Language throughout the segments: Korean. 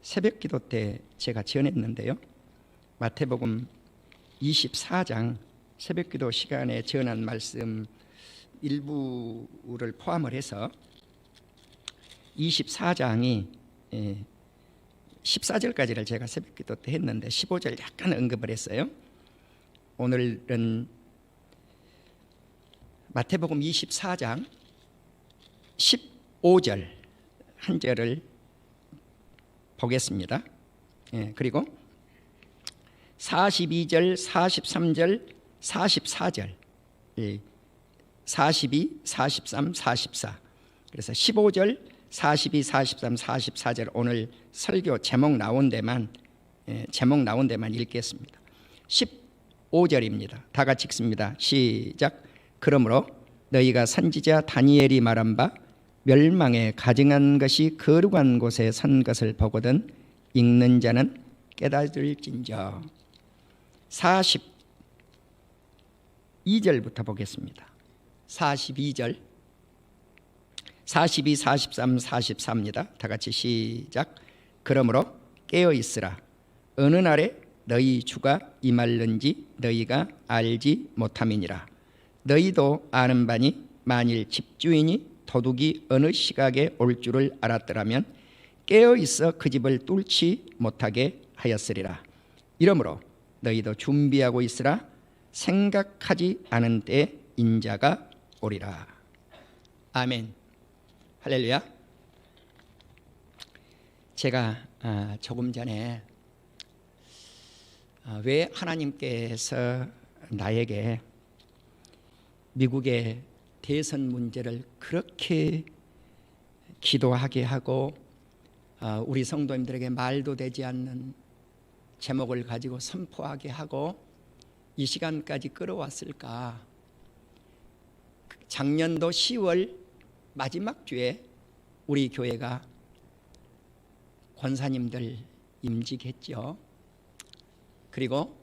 새벽기도 때 제가 전했는데요. 마태복음 24장 새벽기도 시간에 전한 말씀 일부를 포함을 해서 24장이 14절까지를 제가 새벽기도 때 했는데 15절 약간 언급을 했어요. 오늘은 마태복음 24장 15절 한 절을 보겠습니다. 그리고 42절, 43절, 44절 42, 43, 44 그래서 15절, 42, 43, 44절 오늘 설교 제목 나온 데만 읽겠습니다. 15절입니다. 다 같이 읽습니다. 시작. 그러므로 너희가 선지자 다니엘이 말한 바 멸망에 가증한 것이 거룩한 곳에 선 것을 보거든 읽는 자는 깨달을진저. 42절부터 보겠습니다. 42절 42, 43, 44입니다. 다 같이 시작. 그러므로 깨어있으라. 어느 날에 너희 주가 임할는지 너희가 알지 못함이니라. 너희도 아는 바니 만일 집주인이 도둑이 어느 시각에 올 줄을 알았더라면 깨어있어 그 집을 뚫지 못하게 하였으리라. 이러므로 너희도 준비하고 있으라. 생각하지 않은 때에 인자가 오리라. 아멘. 할렐루야. 제가 조금 전에 왜 하나님께서 나에게 미국의 대선 문제를 그렇게 기도하게 하고 우리 성도님들에게 말도 되지 않는 제목을 가지고 선포하게 하고 이 시간까지 끌어왔을까? 작년도 10월 마지막 주에 우리 교회가 권사님들 임직했죠. 그리고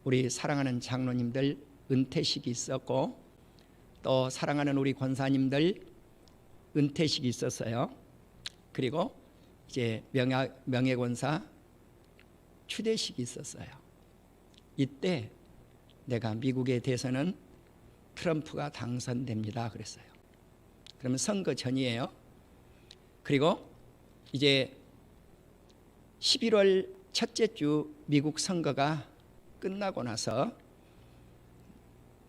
우리 사랑하는 장로님들 은퇴식이 있었고 또 사랑하는 우리 권사님들 은퇴식이 있었어요. 그리고 이제 명예권사 추대식이 있었어요. 이때 내가 미국의 대선은 트럼프가 당선됩니다 그랬어요. 그러면 선거 전이에요. 그리고 이제 11월 첫째 주 미국 선거가 끝나고 나서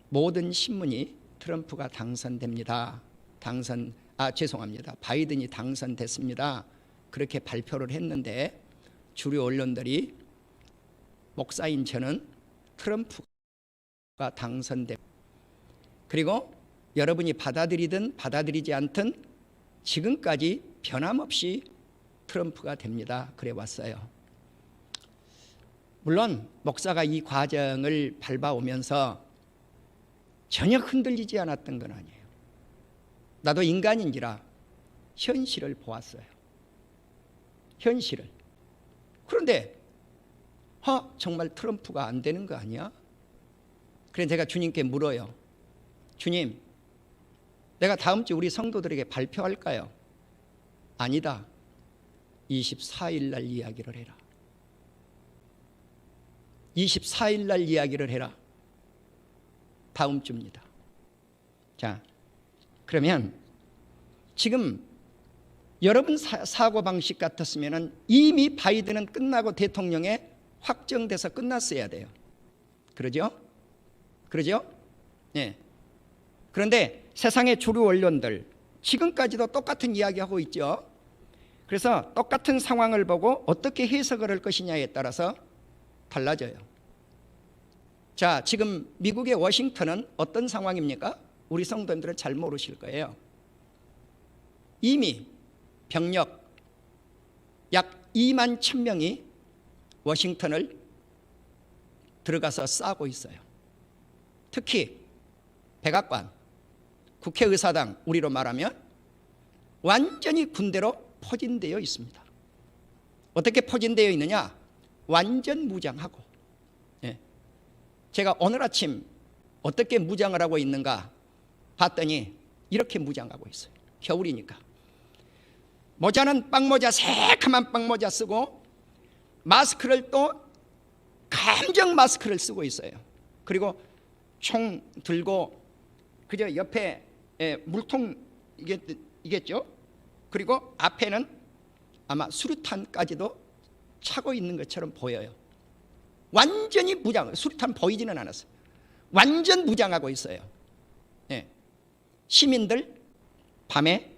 모든 신문이 트럼프가 당선됩니다. 바이든이 당선됐습니다. 그렇게 발표를 했는데 주류 언론들이 목사인 저는 트럼프가 당선됩니다. 그리고 여러분이 받아들이든 받아들이지 않든 지금까지 변함없이 트럼프가 됩니다. 그래 왔어요. 물론 목사가 이 과정을 밟아오면서 전혀 흔들리지 않았던 건 아니에요. 나도 인간인지라 현실을 보았어요. 현실을. 그런데 정말 트럼프가 안 되는 거 아니야? 그래서 제가 주님께 물어요. 주님, 내가 다음 주 우리 성도들에게 발표할까요? 아니다. 24일 날 이야기를 해라. 24일 날 이야기를 해라. 다음 주입니다. 자, 그러면 지금 여러분 사고방식 같았으면 이미 바이든은 끝나고 대통령에 확정돼서 끝났어야 돼요. 그러죠? 네. 그런데 세상의 주류 언론들 지금까지도 똑같은 이야기하고 있죠. 그래서 똑같은 상황을 보고 어떻게 해석을 할 것이냐에 따라서 달라져요. 자, 지금 미국의 워싱턴은 어떤 상황입니까? 우리 성도님들은 잘 모르실 거예요. 이미 병력 약 2만 1,000명이 워싱턴을 들어가서 싸고 있어요. 특히 백악관, 국회의사당 우리로 말하면 완전히 군대로 포진되어 있습니다. 어떻게 포진되어 있느냐? 완전 무장하고. 제가 오늘 아침 어떻게 무장을 하고 있는가 봤더니 이렇게 무장하고 있어요. 겨울이니까. 모자는 빵모자, 새카만 빵모자 쓰고 마스크를 또 감정 마스크를 쓰고 있어요. 그리고 총 들고 그저 옆에 물통 이겠죠. 그리고 앞에는 아마 수류탄까지도 차고 있는 것처럼 보여요. 완전히 무장, 수류탄 보이지는 않았어요. 완전 무장하고 있어요. 시민들 밤에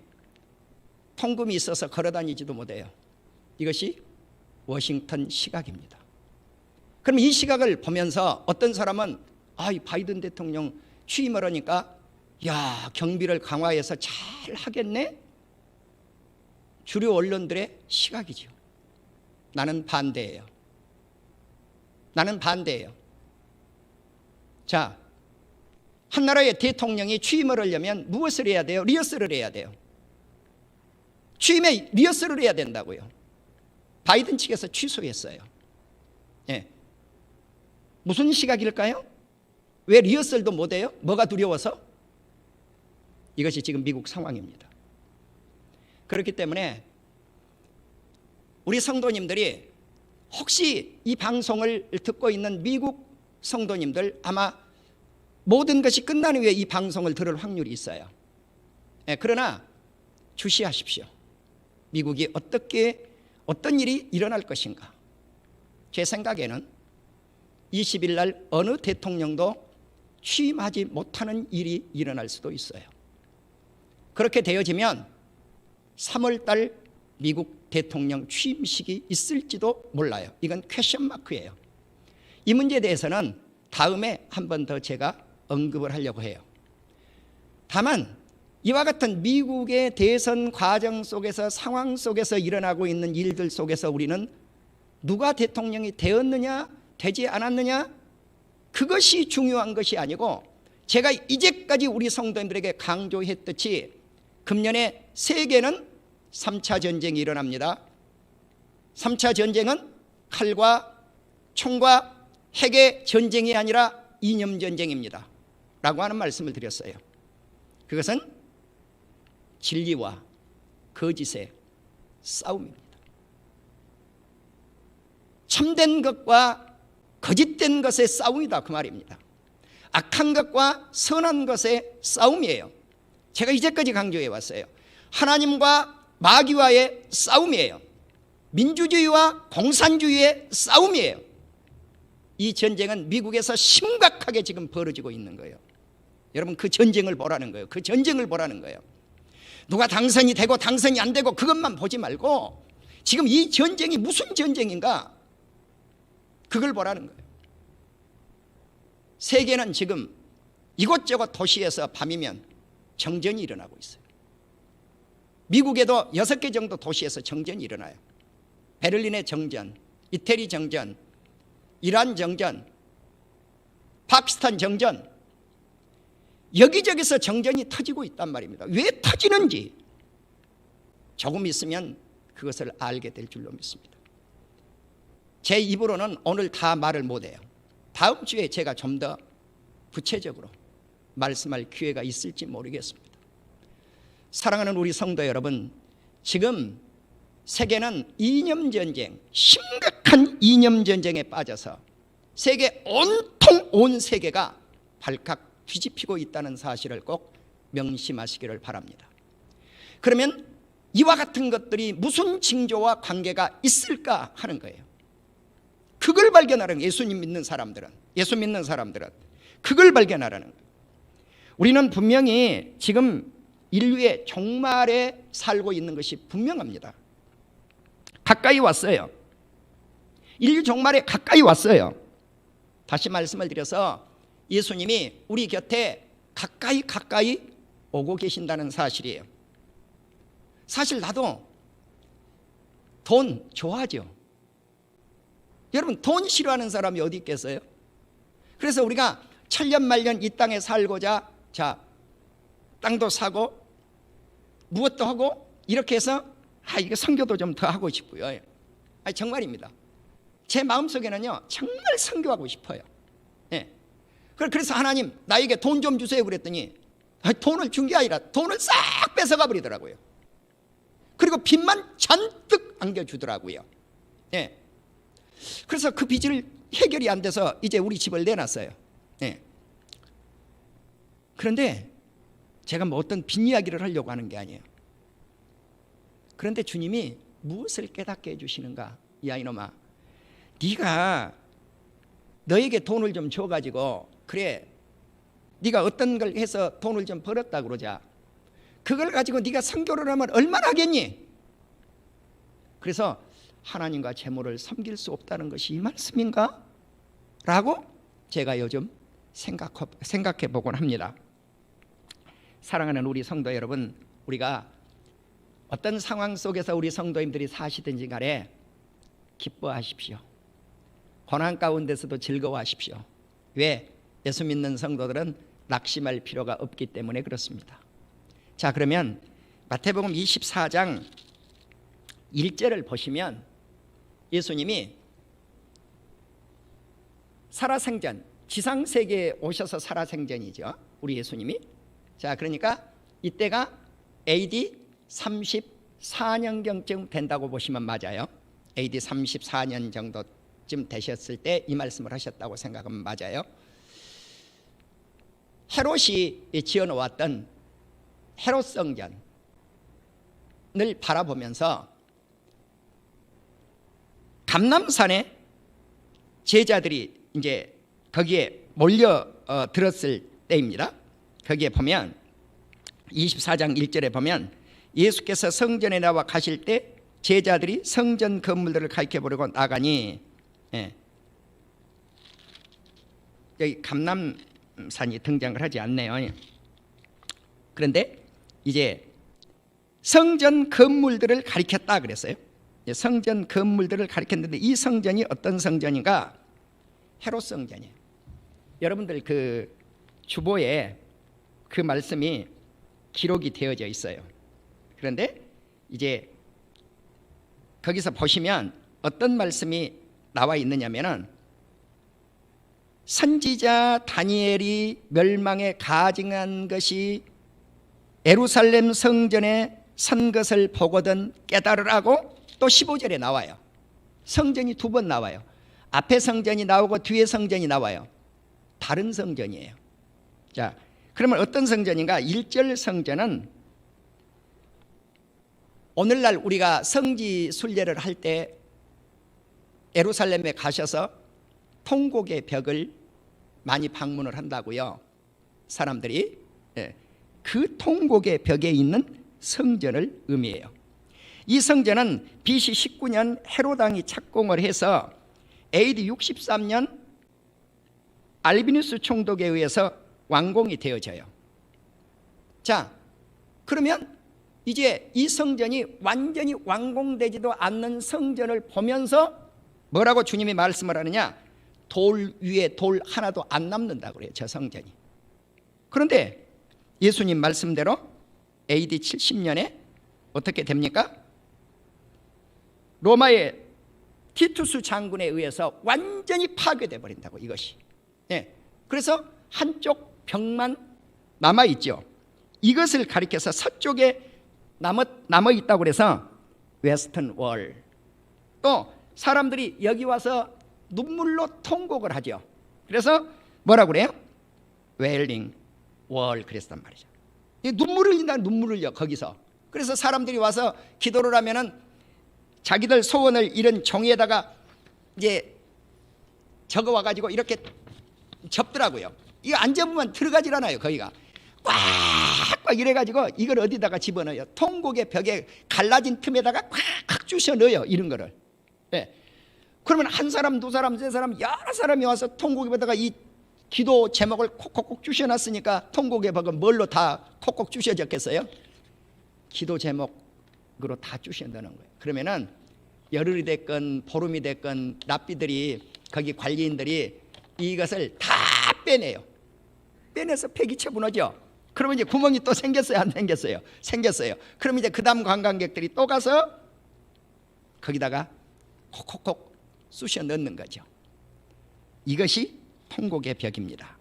통금이 있어서 걸어다니지도 못해요. 이것이 워싱턴 시각입니다. 그럼 이 시각을 보면서 어떤 사람은 이 바이든 대통령 취임을 하니까 야, 경비를 강화해서 잘 하겠네? 주류 언론들의 시각이죠. 나는 반대예요. 나는 반대예요. 자, 한 나라의 대통령이 취임을 하려면 무엇을 해야 돼요? 리허설을 해야 돼요. 취임에 리허설을 해야 된다고요. 바이든 측에서 취소했어요. 무슨 시각일까요? 왜 리허설도 못해요? 뭐가 두려워서? 이것이 지금 미국 상황입니다. 그렇기 때문에 우리 성도님들이 혹시 이 방송을 듣고 있는 미국 성도님들 아마 모든 것이 끝난 후에 이 방송을 들을 확률이 있어요. 그러나 주시하십시오. 미국이 어떤 일이 일어날 것인가. 제 생각에는 20일 날 어느 대통령도 취임하지 못하는 일이 일어날 수도 있어요. 그렇게 되어지면 3월 달 미국 대통령 취임식이 있을지도 몰라요. 이건 퀘션 마크예요. 이 문제에 대해서는 다음에 한 번 더 제가 언급을 하려고 해요. 다만 이와 같은 미국의 대선 과정 속에서 상황 속에서 일어나고 있는 일들 속에서 우리는 누가 대통령이 되었느냐 되지 않았느냐 그것이 중요한 것이 아니고 제가 이제까지 우리 성도님들에게 강조했듯이 금년에 세계는 3차 전쟁이 일어납니다. 3차 전쟁은 칼과 총과 핵의 전쟁이 아니라 이념 전쟁입니다. 라고 하는 말씀을 드렸어요. 그것은 진리와 거짓의 싸움입니다. 참된 것과 거짓된 것의 싸움이다 그 말입니다. 악한 것과 선한 것의 싸움이에요. 제가 이제까지 강조해 왔어요. 하나님과 마귀와의 싸움이에요. 민주주의와 공산주의의 싸움이에요. 이 전쟁은 미국에서 심각하게 지금 벌어지고 있는 거예요. 여러분 그 전쟁을 보라는 거예요. 그 전쟁을 보라는 거예요. 누가 당선이 되고 당선이 안 되고 그것만 보지 말고 지금 이 전쟁이 무슨 전쟁인가 그걸 보라는 거예요. 세계는 지금 이곳저곳 도시에서 밤이면 정전이 일어나고 있어요. 미국에도 6개 정도 도시에서 정전이 일어나요. 베를린의 정전, 이태리 정전, 이란 정전, 파키스탄 정전, 여기저기서 정전이 터지고 있단 말입니다. 왜 터지는지 조금 있으면 그것을 알게 될 줄로 믿습니다. 제 입으로는 오늘 다 말을 못해요. 다음 주에 제가 좀 더 구체적으로 말씀할 기회가 있을지 모르겠습니다. 사랑하는 우리 성도 여러분, 지금 세계는 이념전쟁, 심각한 이념전쟁에 빠져서 세계 온통 온 세계가 발칵 뒤집히고 있다는 사실을 꼭 명심하시기를 바랍니다. 그러면 이와 같은 것들이 무슨 징조와 관계가 있을까 하는 거예요. 그걸 발견하라는 예수 믿는 사람들은 그걸 발견하라는 거예요. 우리는 분명히 지금 인류의 종말에 살고 있는 것이 분명합니다. 가까이 왔어요. 인류 종말에 가까이 왔어요. 다시 말씀을 드려서 예수님이 우리 곁에 가까이 오고 계신다는 사실이에요. 사실 나도 돈 좋아하죠. 여러분 돈 싫어하는 사람이 어디 있겠어요? 그래서 우리가 천년만년 이 땅에 살고자 땅도 사고 무엇도 하고 이렇게 해서 이거 선교도 좀 더 하고 싶고요. 정말입니다. 제 마음속에는요 정말 선교하고 싶어요. 그래서 하나님 나에게 돈 좀 주세요 그랬더니 돈을 준 게 아니라 돈을 싹 뺏어가 버리더라고요. 그리고 빚만 잔뜩 안겨주더라고요. 예. 그래서 그 빚을 해결이 안 돼서 이제 우리 집을 내놨어요. 예. 그런데 제가 뭐 어떤 빚 이야기를 하려고 하는 게 아니에요. 그런데 주님이 무엇을 깨닫게 해주시는가? 야 이놈아, 네가 너에게 돈을 좀 줘가지고 그래 네가 어떤 걸 해서 돈을 좀 벌었다 그러자. 그걸 가지고 네가 선교를 하면 얼마나 하겠니? 그래서 하나님과 재물을 섬길 수 없다는 것이 이 말씀인가? 라고 제가 요즘 생각해 보곤 합니다. 사랑하는 우리 성도 여러분, 우리가 어떤 상황 속에서 우리 성도님들이 사시든지 간에 기뻐하십시오. 고난 가운데서도 즐거워하십시오. 왜? 예수 믿는 성도들은 낙심할 필요가 없기 때문에 그렇습니다. 자, 그러면 마태복음 24장 1절을 보시면 예수님이 살아생전, 지상세계에 오셔서 살아생전이죠, 우리 예수님이. 자, 그러니까 이때가 AD 34년경쯤 된다고 보시면 맞아요. AD 34년 정도쯤 되셨을 때 이 말씀을 하셨다고 생각하면 맞아요. 헤롯이 지어놓았던 헤롯 성전을 바라보면서 감람산에 제자들이 이제 거기에 몰려 들었을 때입니다. 거기에 보면 24장 1절에 보면 예수께서 성전에 나와 가실 때 제자들이 성전 건물들을 가리켜 보려고 나가니, 예. 여기 감람산이 등장을 하지 않네요. 그런데 이제 성전 건물들을 가리켰다 그랬어요. 성전 건물들을 가리켰는데 이 성전이 어떤 성전인가? 헤롯 성전이에요. 여러분들 그 주보에 그 말씀이 기록이 되어져 있어요. 그런데 이제 거기서 보시면 어떤 말씀이 나와 있느냐면은 선지자 다니엘이 멸망에 가증한 것이 예루살렘 성전에 선 것을 보거든 깨달으라고 또 15절에 나와요. 성전이 두 번 나와요. 앞에 성전이 나오고 뒤에 성전이 나와요. 다른 성전이에요. 자, 그러면 어떤 성전인가? 1절 성전은 오늘날 우리가 성지 순례를 할 때 예루살렘에 가셔서 통곡의 벽을 많이 방문을 한다고요. 사람들이. 그 통곡의 벽에 있는 성전을 의미해요. 이 성전은 BC 19년 헤롯 왕이 착공을 해서 AD 63년 알비누스 총독에 의해서 완공이 되어져요. 자, 그러면 이제 이 성전이 완전히 완공되지도 않는 성전을 보면서 뭐라고 주님이 말씀을 하느냐? 돌 위에 돌 하나도 안 남는다고 그래요, 저 성전이. 그런데 예수님 말씀대로 AD 70년에 어떻게 됩니까? 로마의 티투스 장군에 의해서 완전히 파괴돼 버린다고, 이것이. 예. 그래서 한쪽 벽만 남아 있죠. 이것을 가리켜서 서쪽에 남아 있다고 그래서 웨스턴 월. 또 사람들이 여기 와서 눈물로 통곡을 하죠. 그래서 뭐라고 그래요? 웨일링 월 그랬단 말이죠. 눈물을 흘린다, 눈물을 흘려 거기서. 그래서 사람들이 와서 기도를 하면은 자기들 소원을 이런 종이에다가 이제 적어와 가지고 이렇게 접더라고요. 이거 안 접으면 들어가질 않아요. 거기가 꽉꽉 이래 가지고 이걸 어디다가 집어넣어요? 통곡의 벽에 갈라진 틈에다가 꽉 주셔 넣어요, 이런 거를. 네. 그러면 한 사람, 두 사람, 세 사람, 여러 사람이 와서 통곡의 벽에다가 이 기도 제목을 콕콕콕 주셔놨으니까 통곡의 벽은 뭘로 다 콕콕 주셔졌겠어요? 기도 제목으로 다 주셔넣는 거예요. 그러면은 열흘이 됐건 보름이 됐건 랍비들이, 거기 관리인들이 이것을 다 빼내요. 빼내서 폐기처 무너져. 그러면 이제 구멍이 또 생겼어요, 안 생겼어요? 생겼어요. 그럼 이제 그 다음 관광객들이 또 가서 거기다가 콕콕콕 쑤셔 넣는 거죠. 이것이 통곡의 벽입니다.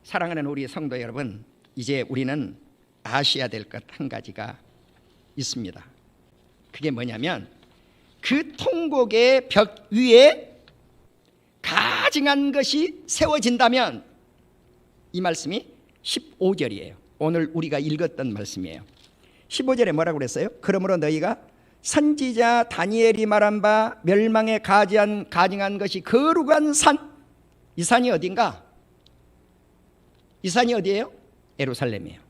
사랑하는 우리 성도 여러분, 이제 우리는 아셔야 될 것 한 가지가 있습니다. 그게 뭐냐면 그 통곡의 벽 위에 가증한 것이 세워진다면, 이 말씀이 15절이에요. 오늘 우리가 읽었던 말씀이에요. 15절에 뭐라고 그랬어요? 그러므로 너희가 선지자 다니엘이 말한 바 멸망에 가증한 것이 거룩한 산, 이 산이 어딘가? 이 산이 어디예요? 예루살렘이에요.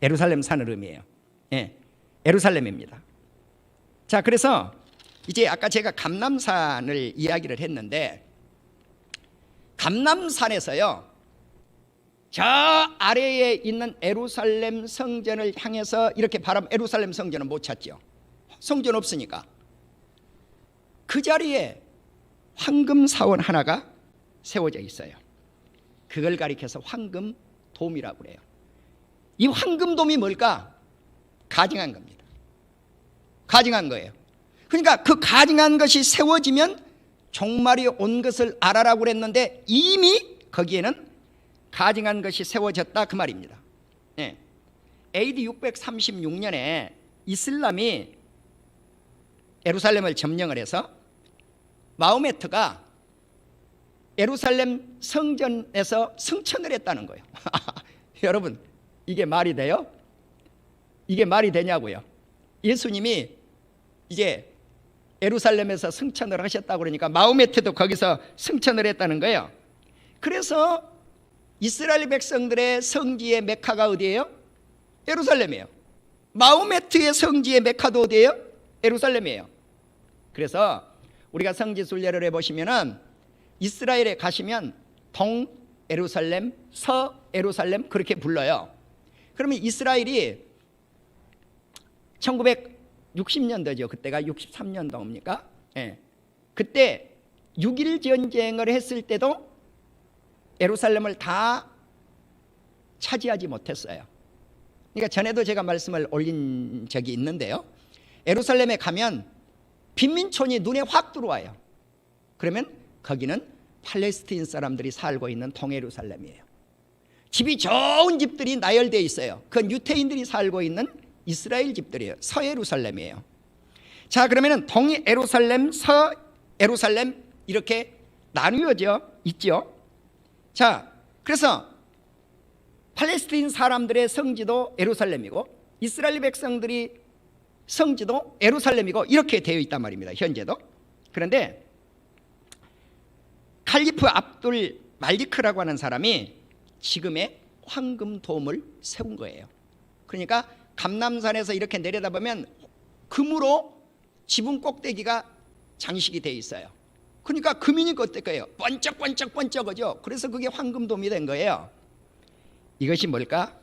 예루살렘 산을 의미해요. 예, 예루살렘입니다. 자, 그래서 이제 아까 제가 감람산을 이야기를 했는데, 감람산에서요, 저 아래에 있는 예루살렘 성전을 향해서 이렇게 바라보면 예루살렘 성전은 못 찾죠. 성전 없으니까. 그 자리에 황금 사원 하나가 세워져 있어요. 그걸 가리켜서 황금돔이라고 그래요. 이 황금돔이 뭘까? 가증한 겁니다. 가증한 거예요. 그러니까 그 가증한 것이 세워지면 종말이 온 것을 알아라고 그랬는데, 이미 거기에는 가증한 것이 세워졌다, 그 말입니다. 네. AD 636년에 이슬람이 예루살렘을 점령을 해서 마호메트가 예루살렘 성전에서 승천을 했다는 거예요. 여러분, 이게 말이 돼요? 이게 말이 되냐고요? 예수님이 이제 예루살렘에서 승천을 하셨다고 그러니까 마호메트도 거기서 승천을 했다는 거예요. 그래서 이스라엘 백성들의 성지의 메카가 어디예요? 예루살렘이에요. 마호메트의 성지의 메카도 어디예요? 예루살렘이에요. 그래서 우리가 성지 순례를 해보시면은 이스라엘에 가시면 동 예루살렘, 서 예루살렘 그렇게 불러요. 그러면 이스라엘이 1960년도죠. 그때가 63년도입니까? 예. 그때 6.1 전쟁을 했을 때도 예루살렘을 다 차지하지 못했어요. 그러니까 전에도 제가 말씀을 올린 적이 있는데요. 예루살렘에 가면 빈민촌이 눈에 확 들어와요. 그러면 거기는 팔레스타인 사람들이 살고 있는 동예루살렘이에요. 집이 좋은 집들이 나열되어 있어요. 그건 유태인들이 살고 있는 이스라엘 집들이에요. 서예루살렘이에요. 자, 그러면은 동예루살렘, 서예루살렘 이렇게 나누어져 있죠. 자, 그래서 팔레스타인 사람들의 성지도 예루살렘이고 이스라엘 백성들이 성지도 예루살렘이고 이렇게 되어 있단 말입니다. 현재도. 그런데 칼리프 압둘 말리크라고 하는 사람이 지금의 황금돔을 세운 거예요. 그러니까 감람산에서 이렇게 내려다보면 금으로 지붕 꼭대기가 장식이 되어 있어요. 그러니까 금이니까 어떨까요? 번쩍번쩍번쩍하죠. 그래서 그게 황금돔이 된 거예요. 이것이 뭘까?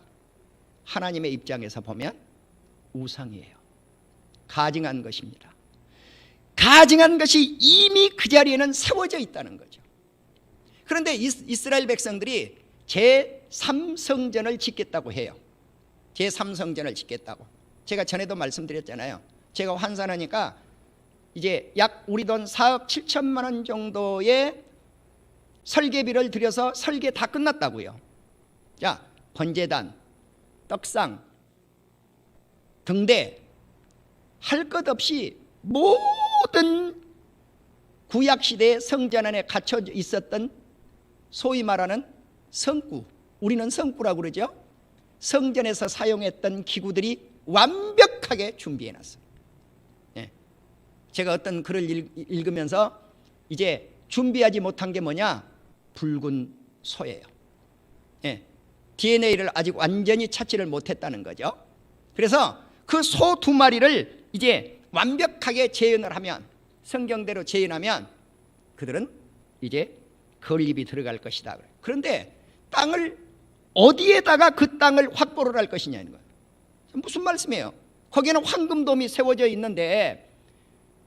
하나님의 입장에서 보면 우상이에요. 가증한 것입니다. 가증한 것이 이미 그 자리에는 세워져 있다는 거죠. 그런데 이스라엘 백성들이 제3성전을 짓겠다고 해요. 제3성전을 짓겠다고. 제가 전에도 말씀드렸잖아요. 제가 환산하니까 이제 약 우리 돈 4억 7천만 원 정도의 설계비를 들여서 설계 다 끝났다고요. 자, 번제단, 떡상, 등대 할 것 없이 모든 구약시대의 성전 안에 갇혀 있었던 소위 말하는 성구, 우리는 성구라고 그러죠. 성전에서 사용했던 기구들이 완벽하게 준비해놨어요. 예. 제가 어떤 글을 읽으면서 이제 준비하지 못한 게 뭐냐? 붉은 소예요. 예. DNA를 아직 완전히 찾지를 못했다는 거죠. 그래서 그 소 2마리를 이제 완벽하게 재현을 하면, 성경대로 재현하면 그들은 이제 건립이 들어갈 것이다. 그런데 땅을 어디에다가 그 땅을 확보를 할 것이냐는 거예요. 무슨 말씀이에요? 거기에는 황금돔이 세워져 있는데,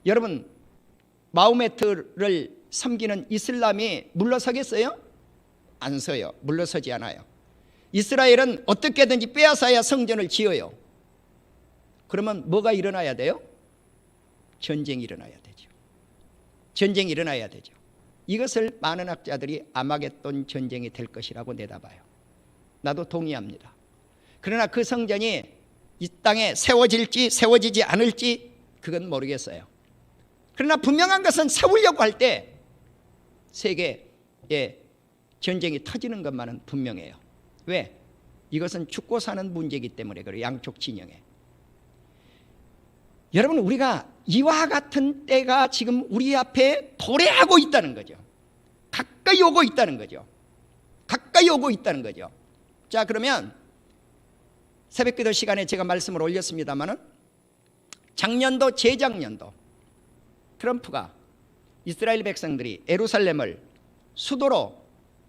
여러분 마호메트를 섬기는 이슬람이 물러서겠어요? 안 서요. 물러서지 않아요. 이스라엘은 어떻게든지 빼앗아야 성전을 지어요. 그러면 뭐가 일어나야 돼요? 전쟁이 일어나야 되죠. 전쟁이 일어나야 되죠. 이것을 많은 학자들이 아마겟돈 전쟁이 될 것이라고 내다봐요. 나도 동의합니다. 그러나 그 성전이 이 땅에 세워질지 세워지지 않을지 그건 모르겠어요. 그러나 분명한 것은 세우려고 할 때 세계에 전쟁이 터지는 것만은 분명해요. 왜? 이것은 죽고 사는 문제이기 때문에 그래요. 양쪽 진영에. 여러분, 우리가 이와 같은 때가 지금 우리 앞에 도래하고 있다는 거죠. 가까이 오고 있다는 거죠. 가까이 오고 있다는 거죠. 자, 그러면 새벽기도 시간에 제가 말씀을 올렸습니다마는 작년도 재작년도 트럼프가 이스라엘 백성들이 예루살렘을 수도로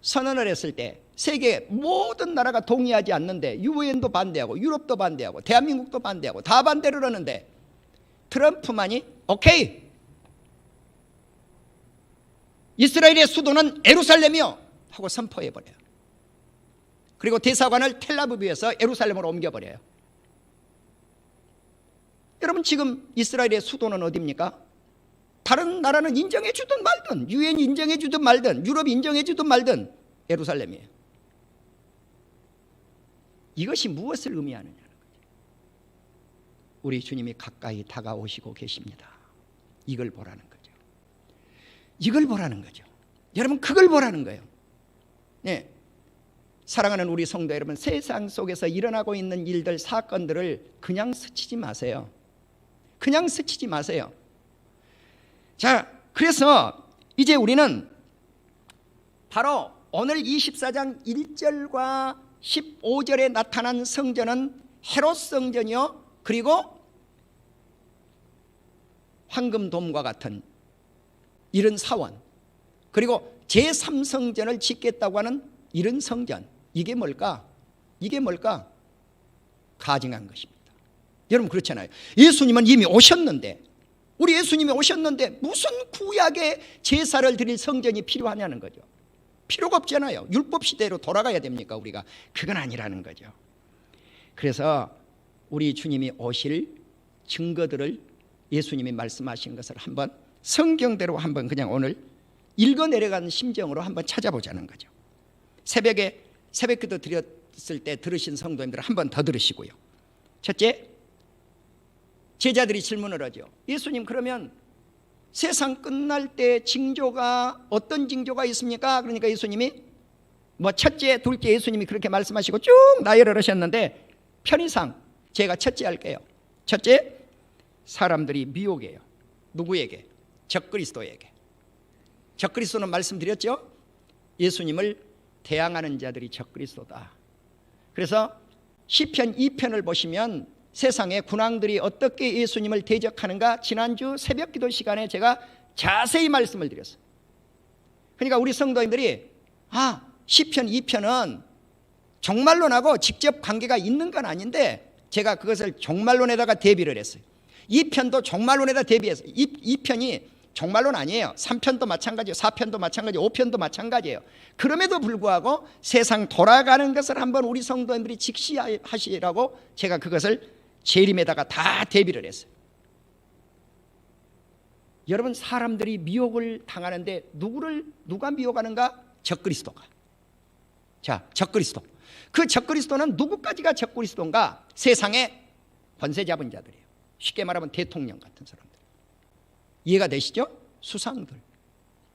선언을 했을 때 세계 모든 나라가 동의하지 않는데 유엔도 반대하고 유럽도 반대하고 대한민국도 반대하고 다 반대를 하는데 트럼프만이 오케이, 이스라엘의 수도는 예루살렘이요 하고 선포해버려요. 그리고 대사관을 텔아비브에서 예루살렘으로 옮겨버려요. 여러분, 지금 이스라엘의 수도는 어디입니까? 다른 나라는 인정해 주든 말든, 유엔 인정해 주든 말든, 유럽 인정해 주든 말든 예루살렘이에요. 이것이 무엇을 의미하느냐는 거죠. 우리 주님이 가까이 다가오시고 계십니다. 이걸 보라는 거죠. 이걸 보라는 거죠. 여러분, 그걸 보라는 거예요. 네. 사랑하는 우리 성도 여러분, 세상 속에서 일어나고 있는 일들, 사건들을 그냥 스치지 마세요. 그냥 스치지 마세요. 자, 그래서 이제 우리는 바로 오늘 24장 1절과 15절에 나타난 성전은 헤롯 성전이요, 그리고 황금돔과 같은 이런 사원, 그리고 제3성전을 짓겠다고 하는 이런 성전, 이게 뭘까? 이게 뭘까? 가증한 것입니다. 여러분, 그렇잖아요. 예수님은 이미 오셨는데, 우리 예수님이 오셨는데 무슨 구약의 제사를 드릴 성전이 필요하냐는 거죠. 필요가 없잖아요. 율법 시대로 돌아가야 됩니까 우리가? 그건 아니라는 거죠. 그래서 우리 주님이 오실 증거들을 예수님이 말씀하신 것을 한번 성경대로 한번 그냥 오늘 읽어 내려가는 심정으로 한번 찾아보자는 거죠. 새벽에 새벽기도 드렸을 때 들으신 성도님들 한번 더 들으시고요. 첫째, 제자들이 질문을 하죠. 예수님, 그러면 세상 끝날 때 징조가 어떤 징조가 있습니까? 그러니까 예수님이 첫째, 둘째 예수님이 그렇게 말씀하시고 쭉 나열을 하셨는데 편의상 제가 첫째 할게요. 첫째, 사람들이 미혹해요. 누구에게? 적그리스도에게. 적그리스도는 말씀드렸죠? 예수님을 대항하는 자들이 적그리스도다. 그래서 시편 2편을 보시면 세상의 군왕들이 어떻게 예수님을 대적하는가 지난주 새벽기도 시간에 제가 자세히 말씀을 드렸어요. 그러니까 우리 성도님들이 시편 2편은 종말론하고 직접 관계가 있는 건 아닌데 제가 그것을 종말론에다가 대비를 했어요. 2편도 종말론에다 대비했어요. 2편이 종말론 아니에요. 3편도 마찬가지예요. 4편도 마찬가지예요. 5편도 마찬가지예요. 그럼에도 불구하고 세상 돌아가는 것을 한번 우리 성도님들이 직시하시라고 제가 그것을 재림에다가 다 대비를 했어요. 여러분, 사람들이 미혹을 당하는데 누가 미혹하는가? 적그리스도가. 자, 적그리스도. 그 적그리스도는 누구까지가 적그리스도인가? 세상의 권세 잡은 자들이에요. 쉽게 말하면 대통령 같은 사람들. 이해가 되시죠? 수상들.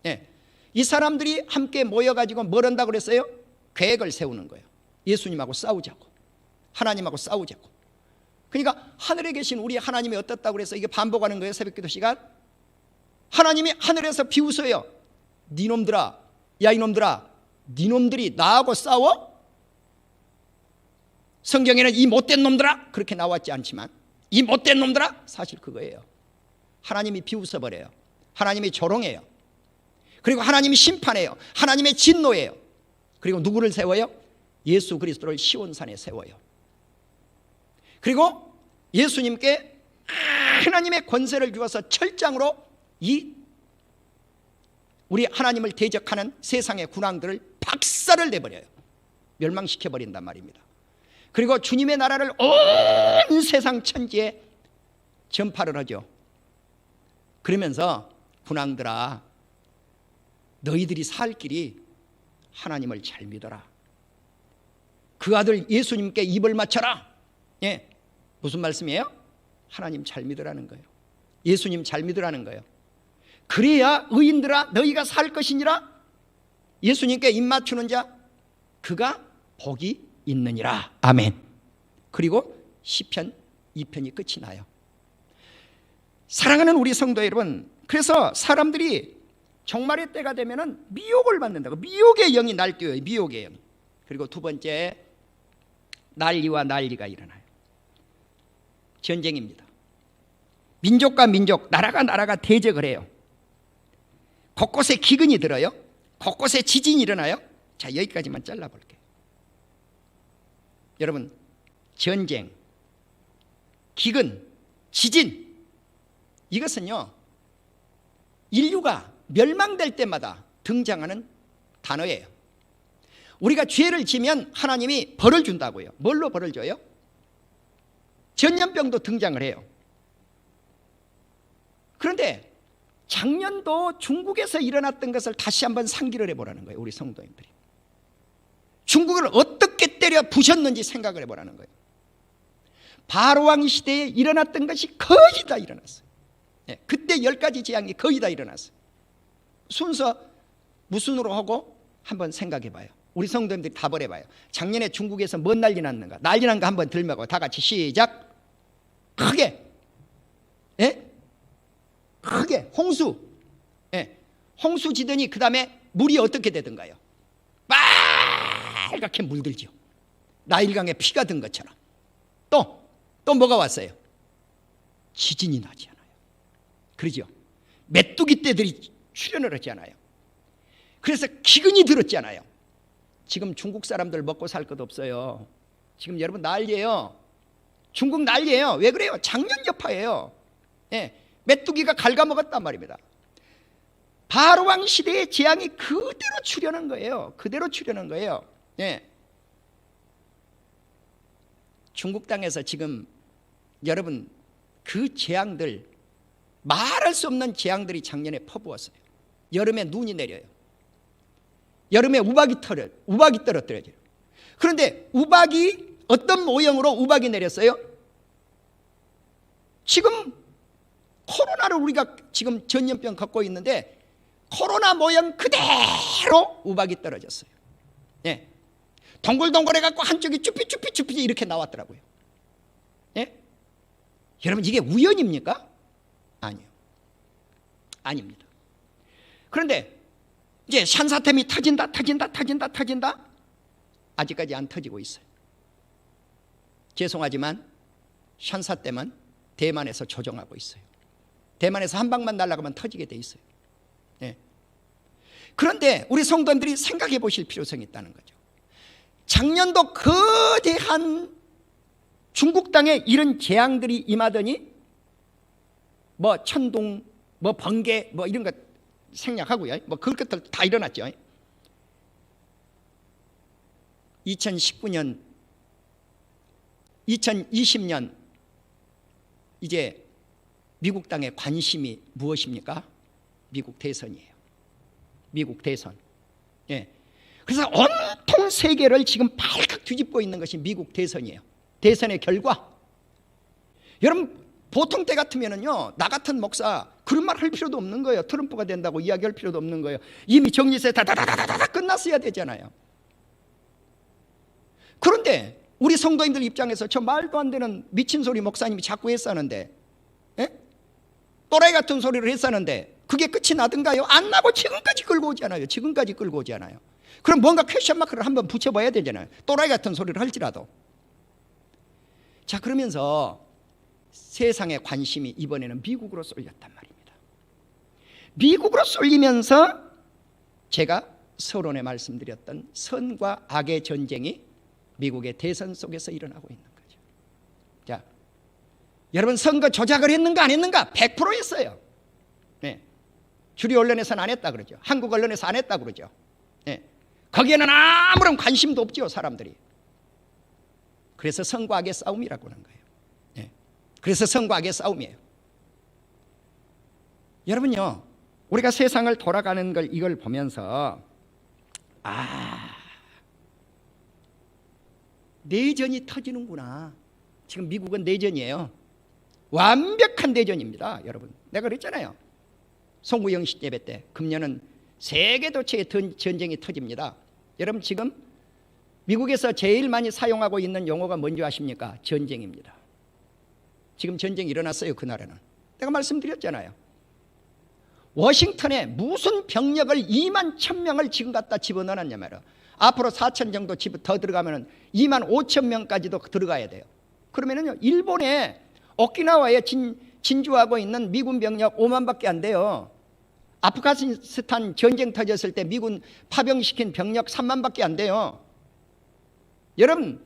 네. 이 사람들이 함께 모여가지고 뭘 한다고 그랬어요? 계획을 세우는 거예요. 예수님하고 싸우자고, 하나님하고 싸우자고. 그러니까 하늘에 계신 우리 하나님이 어떻다고 그래서 이게 반복하는 거예요. 새벽기도 시간. 하나님이 하늘에서 비웃어요. 니놈들아, 야 이놈들아, 니놈들이 나하고 싸워? 성경에는 이 못된 놈들아 그렇게 나왔지 않지만 이 못된 놈들아, 사실 그거예요. 하나님이 비웃어버려요. 하나님이 조롱해요. 그리고 하나님이 심판해요. 하나님의 진노예요. 그리고 누구를 세워요? 예수 그리스도를 시온산에 세워요. 그리고 예수님께 하나님의 권세를 주어서 철장으로 우리 하나님을 대적하는 세상의 군왕들을 박살을 내버려요. 멸망시켜버린단 말입니다. 그리고 주님의 나라를 온 세상 천지에 전파를 하죠. 그러면서 군왕들아, 너희들이 살 길이 하나님을 잘 믿어라. 그 아들 예수님께 입을 맞춰라. 예, 무슨 말씀이에요? 하나님 잘 믿으라는 거예요. 예수님 잘 믿으라는 거예요. 그래야 의인들아 너희가 살 것이니라. 예수님께 입 맞추는 자 그가 복이 있느니라. 아멘. 그리고 시편 2편이 끝이 나요. 사랑하는 우리 성도 여러분, 그래서 사람들이 종말의 때가 되면은 미혹을 받는다고. 미혹의 영이 날뛰어요. 미혹의 영. 그리고 두 번째, 난리와 난리가 일어나요. 전쟁입니다. 민족과 민족, 나라가 나라가 대적을 해요. 곳곳에 기근이 들어요. 곳곳에 지진이 일어나요. 자, 여기까지만 잘라볼게요. 여러분, 전쟁, 기근, 지진, 이것은요 인류가 멸망될 때마다 등장하는 단어예요. 우리가 죄를 지면 하나님이 벌을 준다고요. 뭘로 벌을 줘요? 전염병도 등장을 해요. 그런데 작년도 중국에서 일어났던 것을 다시 한번 상기를 해보라는 거예요. 우리 성도님들이 중국을 어떻게 때려 부셨는지 생각을 해보라는 거예요. 바로왕 시대에 일어났던 것이 거의 다 일어났어요. 그때 10가지 재앙이 거의 다 일어났어요. 순서 무슨으로 하고 한번 생각해 봐요. 우리 성도님들이 답을 해봐요. 작년에 중국에서 뭔 난리 났는가? 난리 난 거 한번 들면서 다 같이 시작. 크게, 크게 홍수, 홍수 지더니 그 다음에 물이 어떻게 되던가요? 빨갛게 물들죠. 나일강에 피가 든 것처럼. 또 뭐가 왔어요? 지진이 나지 않아요. 그러죠. 메뚜기 떼들이 출현을 하잖아요. 그래서 기근이 들었잖아요. 지금 중국 사람들 먹고 살 것 없어요. 지금 여러분 난리예요. 중국 난리예요. 왜 그래요? 작년 여파예요. 메뚜기가 갉아먹었단 말입니다. 바로왕 시대의 재앙이 그대로 출현한 거예요. 그대로 출현한 거예요. 중국 땅에서 지금 여러분 그 재앙들, 말할 수 없는 재앙들이 작년에 퍼부었어요. 여름에 눈이 내려요. 여름에 우박이 떨어뜨려져요. 그런데 우박이 어떤 모형으로 우박이 내렸어요? 지금 코로나를 우리가 지금 전염병 갖고 있는데 코로나 모형 그대로 우박이 떨어졌어요. 동글동글해 갖고 한쪽이 쭈삐쭈삐 이렇게 나왔더라고요. 여러분 이게 우연입니까? 아니요. 아닙니다. 그런데 이제 산사태미 터진다. 아직까지 안 터지고 있어요. 죄송하지만 산사댐은 대만에서 조정하고 있어요. 대만에서 한 방만 날아가면 터지게 돼 있어요. 그런데 우리 성도님들이 생각해 보실 필요성이 있다는 거죠. 작년도 거대한 중국 땅에 이런 재앙들이 임하더니 뭐 천둥, 뭐 번개, 뭐 이런 것 생략하고요. 뭐 그런 것들 다 일어났죠. 2019년, 2020년 이제 미국 땅의 관심이 무엇입니까? 미국 대선이에요. 미국 대선. 그래서 온통 세계를 지금 발칵 뒤집고 있는 것이 미국 대선이에요. 대선의 결과. 여러분 보통 때 같으면은요, 나 같은 목사 그런 말 할 필요도 없는 거예요. 트럼프가 된다고 이야기할 필요도 없는 거예요. 이미 정리세 다다다다다 끝났어야 되잖아요. 그런데 우리 성도님들 입장에서 저 말도 안 되는 미친 소리 목사님이 자꾸 했었는데, 또라이 같은 소리를 했었는데 그게 끝이 나든가요? 안 나고 지금까지 끌고 오지 않아요. 지금까지 끌고 오지 않아요. 그럼 뭔가 퀘션 마크를 한번 붙여봐야 되잖아요. 또라이 같은 소리를 할지라도. 자, 그러면서 세상의 관심이 이번에는 미국으로 쏠렸단 말입니다. 미국으로 쏠리면서 제가 서론에 말씀드렸던 선과 악의 전쟁이 미국의 대선 속에서 일어나고 있는 거죠. 자, 여러분 선거 조작을 했는가 안 했는가? 100% 했어요. 주류 언론에서는 안 했다 그러죠. 한국 언론에서 안 했다 그러죠. 거기에는 아무런 관심도 없죠, 사람들이. 그래서 선과 악의 싸움이라고 하는 거예요. 그래서 선과 악의 싸움이에요. 여러분요, 우리가 세상을 돌아가는 걸 이걸 보면서 내전이 터지는구나. 지금 미국은 내전이에요. 완벽한 내전입니다, 여러분. 내가 그랬잖아요. 송구영시 예배 때 금년은 세계 도처의 전쟁이 터집니다. 여러분, 지금 미국에서 제일 많이 사용하고 있는 용어가 뭔지 아십니까? 전쟁입니다. 지금 전쟁이 일어났어요, 그 나라는. 내가 말씀드렸잖아요. 워싱턴에 무슨 병력을 2만 1,000명을 지금 갖다 집어넣었냐 말이에요. 앞으로 4천 정도 더 들어가면 2만 5천 명까지도 들어가야 돼요. 그러면은요, 일본에 오키나와에 진주하고 있는 미군 병력 5만밖에 안 돼요. 아프가니스탄 전쟁 터졌을 때 미군 파병시킨 병력 3만밖에 안 돼요. 여러분,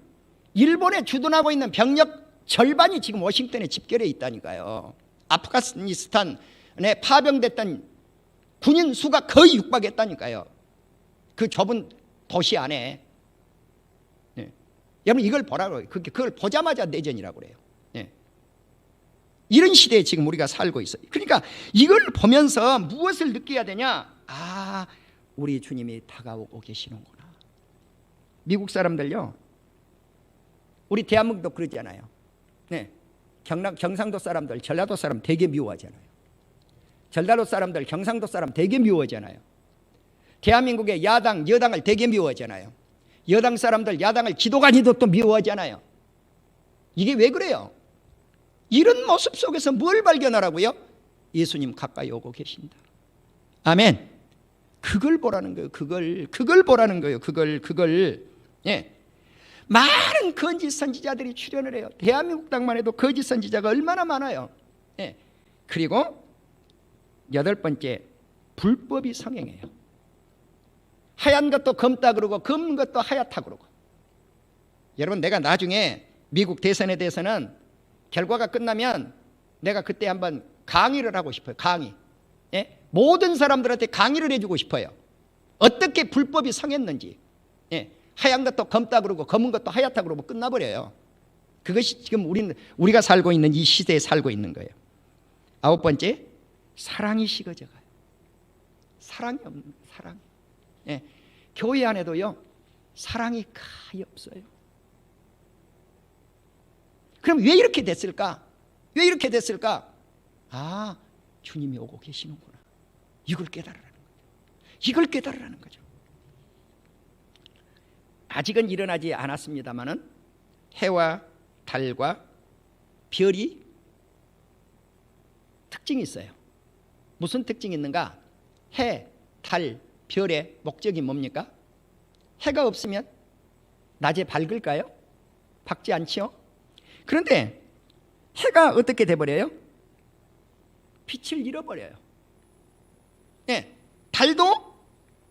일본에 주둔하고 있는 병력 절반이 지금 워싱턴에 집결해 있다니까요. 아프가니스탄에 파병됐던 군인 수가 거의 육박했다니까요. 그 좁은 도시 안에. 네. 여러분, 이걸 보라고요. 그걸 보자마자 내전이라고 그래요. 네. 이런 시대에 지금 우리가 살고 있어요. 그러니까 이걸 보면서 무엇을 느껴야 되냐? 아, 우리 주님이 다가오고 계시는구나. 미국 사람들요, 우리 대한민국도 그러잖아요. 네. 경상도 사람들, 전라도 사람 되게 미워하잖아요. 전라도 사람들, 경상도 사람 되게 미워하잖아요. 대한민국의 야당, 여당을 되게 미워하잖아요. 여당 사람들, 야당을 기도관이도 또 미워하잖아요. 이게 왜 그래요? 이런 모습 속에서 뭘 발견하라고요? 예수님 가까이 오고 계신다. 아멘. 그걸 보라는 거예요. 그걸 보라는 거예요. 그걸. 예. 많은 거짓 선지자들이 출연을 해요. 대한민국 땅만 해도 거짓 선지자가 얼마나 많아요. 예. 그리고 8번째, 불법이 성행해요. 하얀 것도 검다 그러고 검은 것도 하얗다 그러고. 여러분, 내가 나중에 미국 대선에 대해서는 결과가 끝나면 내가 그때 한번 강의를 하고 싶어요. 강의. 예? 모든 사람들한테 강의를 해주고 싶어요. 어떻게 불법이 성했는지. 예? 하얀 것도 검다 그러고 검은 것도 하얗다 그러고 끝나버려요. 그것이 지금 우리가 살고 있는 이 시대에 살고 있는 거예요. 9번째, 사랑이 식어져가요. 사랑이 없는 거예요. 사랑이. 예. 교회 안에도요, 사랑이 거의 없어요. 그럼 왜 이렇게 됐을까? 왜 이렇게 됐을까? 아, 주님이 오고 계시는구나. 이걸 깨달으라는 거죠. 이걸 깨달으라는 거죠. 아직은 일어나지 않았습니다마는 해와 달과 별이 특징이 있어요. 무슨 특징이 있는가? 해, 달, 별의 목적이 뭡니까? 해가 없으면 낮에 밝을까요? 밝지 않지요? 그런데 해가 어떻게 돼버려요? 빛을 잃어버려요. 네, 달도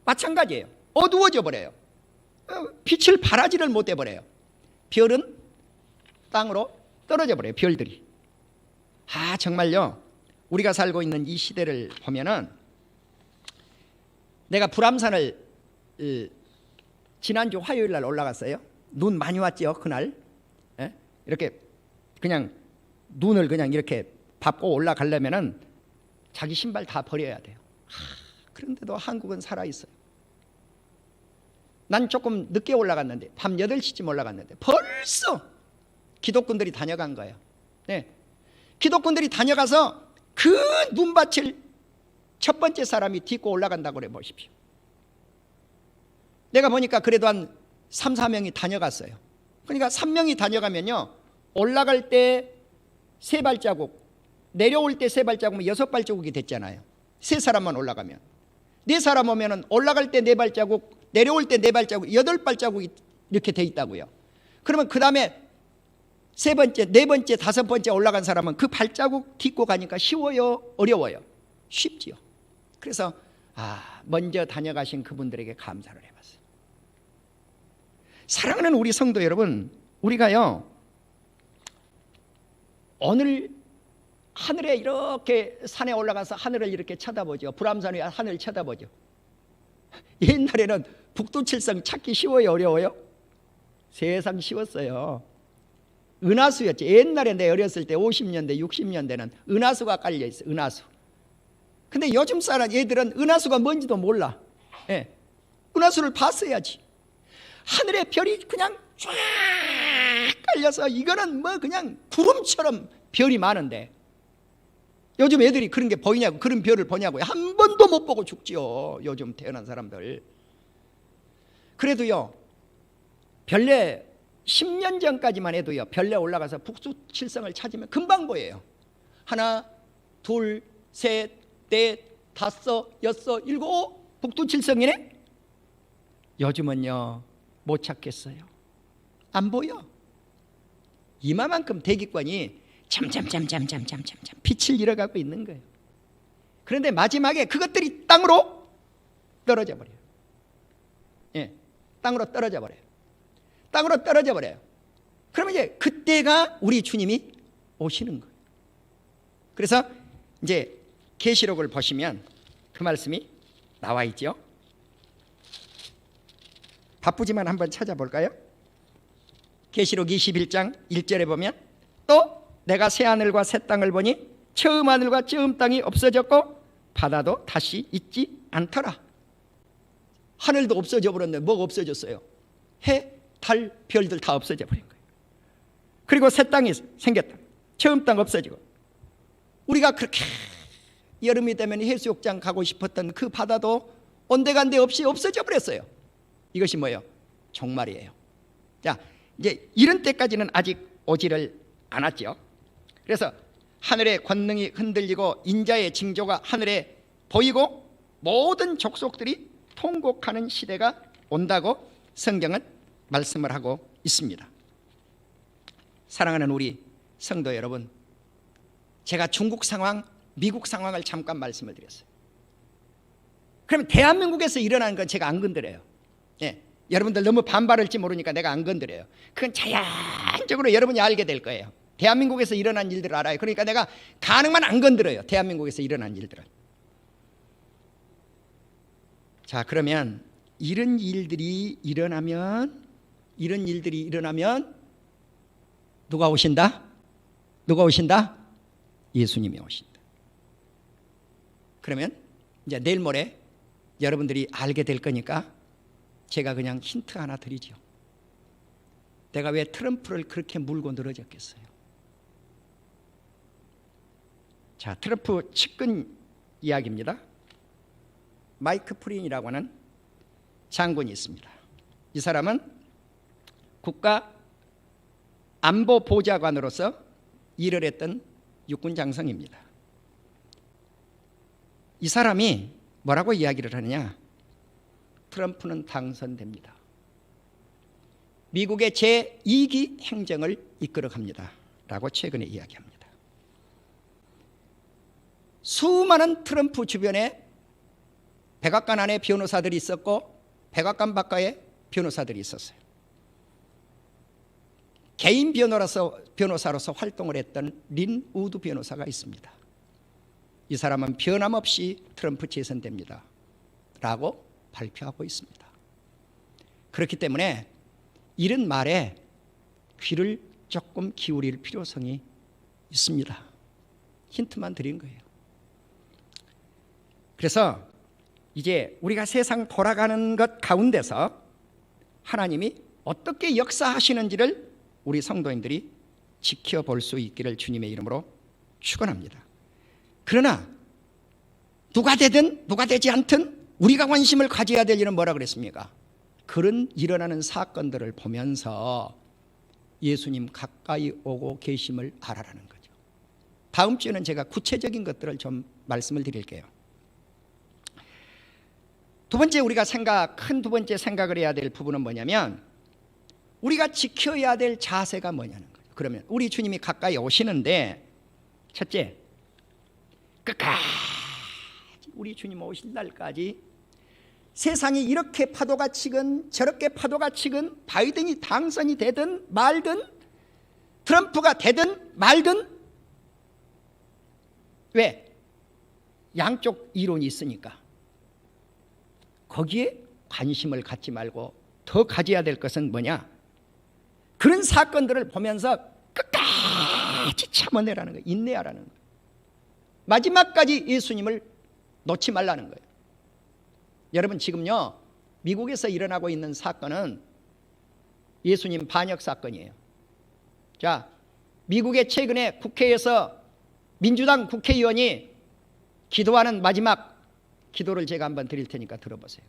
마찬가지예요. 어두워져 버려요. 빛을 발하지를 못해 버려요. 별은 땅으로 떨어져 버려요. 별들이. 아, 정말요, 우리가 살고 있는 이 시대를 보면은, 내가 불암산을 지난주 화요일 날 올라갔어요. 눈 많이 왔죠, 그날. 예? 이렇게 그냥 눈을 그냥 이렇게 밟고 올라가려면은 자기 신발 다 버려야 돼요. 그런데도 한국은 살아있어요. 난 조금 늦게 올라갔는데, 밤 8시쯤 올라갔는데 벌써 기독군들이 다녀간 거예요. 네. 기독군들이 다녀가서 그 눈밭을 첫 번째 사람이 딛고 올라간다고 그래 보십시오. 내가 보니까 그래도 한 3, 4명이 다녀갔어요. 그러니까 3명이 다녀가면요, 올라갈 때 3발자국, 내려올 때 3발자국이면 6발자국이 됐잖아요. 3사람만 올라가면. 4사람 오면은 올라갈 때 4발자국, 내려올 때 4발자국, 8발자국이 이렇게 돼 있다고요. 그러면 그 다음에 3번째, 4번째, 5번째 올라간 사람은 그 발자국 딛고 가니까 쉬워요? 어려워요? 쉽지요. 그래서 먼저 다녀가신 그분들에게 감사를 해봤어요. 사랑하는 우리 성도 여러분, 우리가요, 오늘 하늘에 이렇게 산에 올라가서 하늘을 이렇게 쳐다보죠. 불암산 위에 하늘을 쳐다보죠. 옛날에는 북두칠성 찾기 쉬워요? 어려워요? 세상 쉬웠어요. 은하수였죠. 옛날에 내 어렸을 때 50년대 60년대는 은하수가 깔려있어요. 은하수. 근데 요즘 사람 얘들은 은하수가 뭔지도 몰라. 예. 은하수를 봤어야지. 하늘에 별이 그냥 쫙 달려서 이거는 뭐 그냥 구름처럼 별이 많은데 요즘 애들이 그런 게 보이냐고, 그런 별을 보냐고요. 한 번도 못 보고 죽지요, 요즘 태어난 사람들. 그래도요, 별내 10년 전까지만 해도요, 별내 올라가서 북두칠성을 찾으면 금방 보여요. 하나, 둘, 셋, 넷, 다섯, 여섯, 일곱, 북두칠성이네. 요즘은요 못 찾겠어요. 안 보여. 이마만큼 대기권이 점점점점점점점 빛을 잃어가고 있는 거예요. 그런데 마지막에 그것들이 땅으로 떨어져 버려요. 예, 땅으로 떨어져 버려요. 땅으로 떨어져 버려요. 그러면 이제 그때가 우리 주님이 오시는 거예요. 그래서 이제 계시록을 보시면 그 말씀이 나와 있죠. 바쁘지만 한번 찾아볼까요? 계시록 21장 1절에 보면 또 내가 새 하늘과 새 땅을 보니 처음 하늘과 처음 땅이 없어졌고 바다도 다시 있지 않더라. 하늘도 없어져 버렸는데 뭐가 없어졌어요? 해, 달, 별들 다 없어져 버린 거예요. 그리고 새 땅이 생겼다. 처음 땅 없어지고 우리가 그렇게 여름이 되면 해수욕장 가고 싶었던 그 바다도 온데간데 없이 없어져 버렸어요. 이것이 뭐예요? 종말이에요. 자, 이제 이런 때까지는 아직 오지를 않았죠. 그래서 하늘의 권능이 흔들리고 인자의 징조가 하늘에 보이고 모든 족속들이 통곡하는 시대가 온다고 성경은 말씀을 하고 있습니다. 사랑하는 우리 성도 여러분, 제가 중국 상황, 미국 상황을 잠깐 말씀을 드렸어요. 그러면 대한민국에서 일어나는 건 제가 안 건드려요. 예, 여러분들 너무 반발할지 모르니까 내가 안 건드려요. 그건 자연적으로 여러분이 알게 될 거예요. 대한민국에서 일어난 일들을 알아요. 그러니까 내가 가능만 안 건드려요. 대한민국에서 일어난 일들은. 자, 그러면 이런 일들이 일어나면 누가 오신다? 누가 오신다? 예수님이 오신다. 그러면 이제 내일 모레 여러분들이 알게 될 거니까 제가 그냥 힌트 하나 드리죠. 내가 왜 트럼프를 그렇게 물고 늘어졌겠어요? 자, 트럼프 측근 이야기입니다. 마이크 프린이라고 하는 장군이 있습니다. 이 사람은 국가 안보 보좌관으로서 일을 했던 육군 장성입니다. 이 사람이 뭐라고 이야기를 하느냐? 트럼프는 당선됩니다. 미국의 제2기 행정을 이끌어갑니다 라고 최근에 이야기합니다. 수많은 트럼프 주변에 백악관 안에 변호사들이 있었고 백악관 밖에 변호사들이 있었어요. 개인 변호사로서 활동을 했던 린 우드 변호사가 있습니다. 이 사람은 변함없이 트럼프 재선됩니다 라고 발표하고 있습니다. 그렇기 때문에 이런 말에 귀를 조금 기울일 필요성이 있습니다. 힌트만 드린 거예요. 그래서 이제 우리가 세상 돌아가는 것 가운데서 하나님이 어떻게 역사하시는지를 우리 성도인들이 지켜볼 수 있기를 주님의 이름으로 축원합니다. 그러나 누가 되든 누가 되지 않든 우리가 관심을 가져야 될 일은 뭐라 그랬습니까? 그런 일어나는 사건들을 보면서 예수님 가까이 오고 계심을 알아라는 거죠. 다음 주에는 제가 구체적인 것들을 좀 말씀을 드릴게요. 두 번째 우리가 큰 두 번째 생각을 해야 될 부분은 뭐냐면 우리가 지켜야 될 자세가 뭐냐는 거예요. 그러면 우리 주님이 가까이 오시는데 첫째, 끝까지 우리 주님 오실 날까지 세상이 이렇게 파도가 치건 저렇게 파도가 치건 바이든이 당선이 되든 말든 트럼프가 되든 말든 왜? 양쪽 이론이 있으니까 거기에 관심을 갖지 말고 더 가져야 될 것은 뭐냐? 그런 사건들을 보면서 끝까지 참아내라는 거예요. 인내하라는 거예요. 마지막까지 예수님을 놓지 말라는 거예요. 여러분 지금요 미국에서 일어나고 있는 사건은 예수님 반역 사건이에요. 자, 미국의 최근에 국회에서 민주당 국회의원이 기도하는 마지막 기도를 제가 한번 드릴 테니까 들어보세요.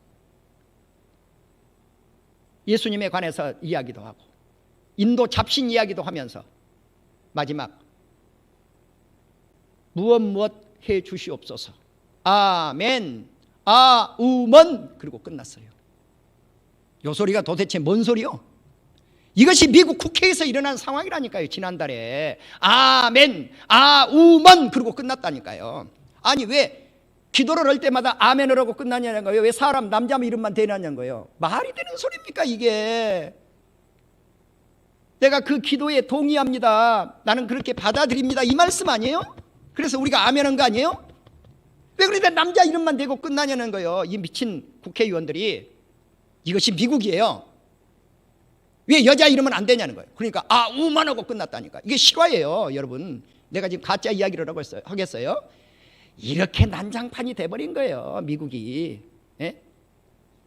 예수님에 관해서 이야기도 하고 인도 잡신 이야기도 하면서 마지막 무엇 해 주시옵소서. 아멘, 아우먼. 그리고 끝났어요. 요 소리가 도대체 뭔 소리요? 이것이 미국 국회에서 일어난 상황이라니까요. 지난달에 아멘, 아우먼. 그리고 끝났다니까요. 아니 왜 기도를 할 때마다 아멘을 하고 끝나냐는 거예요. 왜 사람 남자 이름만 대냐는 거예요. 말이 되는 소리입니까 이게? 내가 그 기도에 동의합니다, 나는 그렇게 받아들입니다, 이 말씀 아니에요? 그래서 우리가 아멘한 거 아니에요? 왜 그런데 남자 이름만 대고 끝나냐는 거예요. 이 미친 국회의원들이. 이것이 미국이에요. 왜 여자 이름은 안 되냐는 거예요. 그러니까 우만 하고 끝났다니까. 이게 실화예요 여러분. 내가 지금 가짜 이야기를 하겠어요? 이렇게 난장판이 돼버린 거예요 미국이. 예?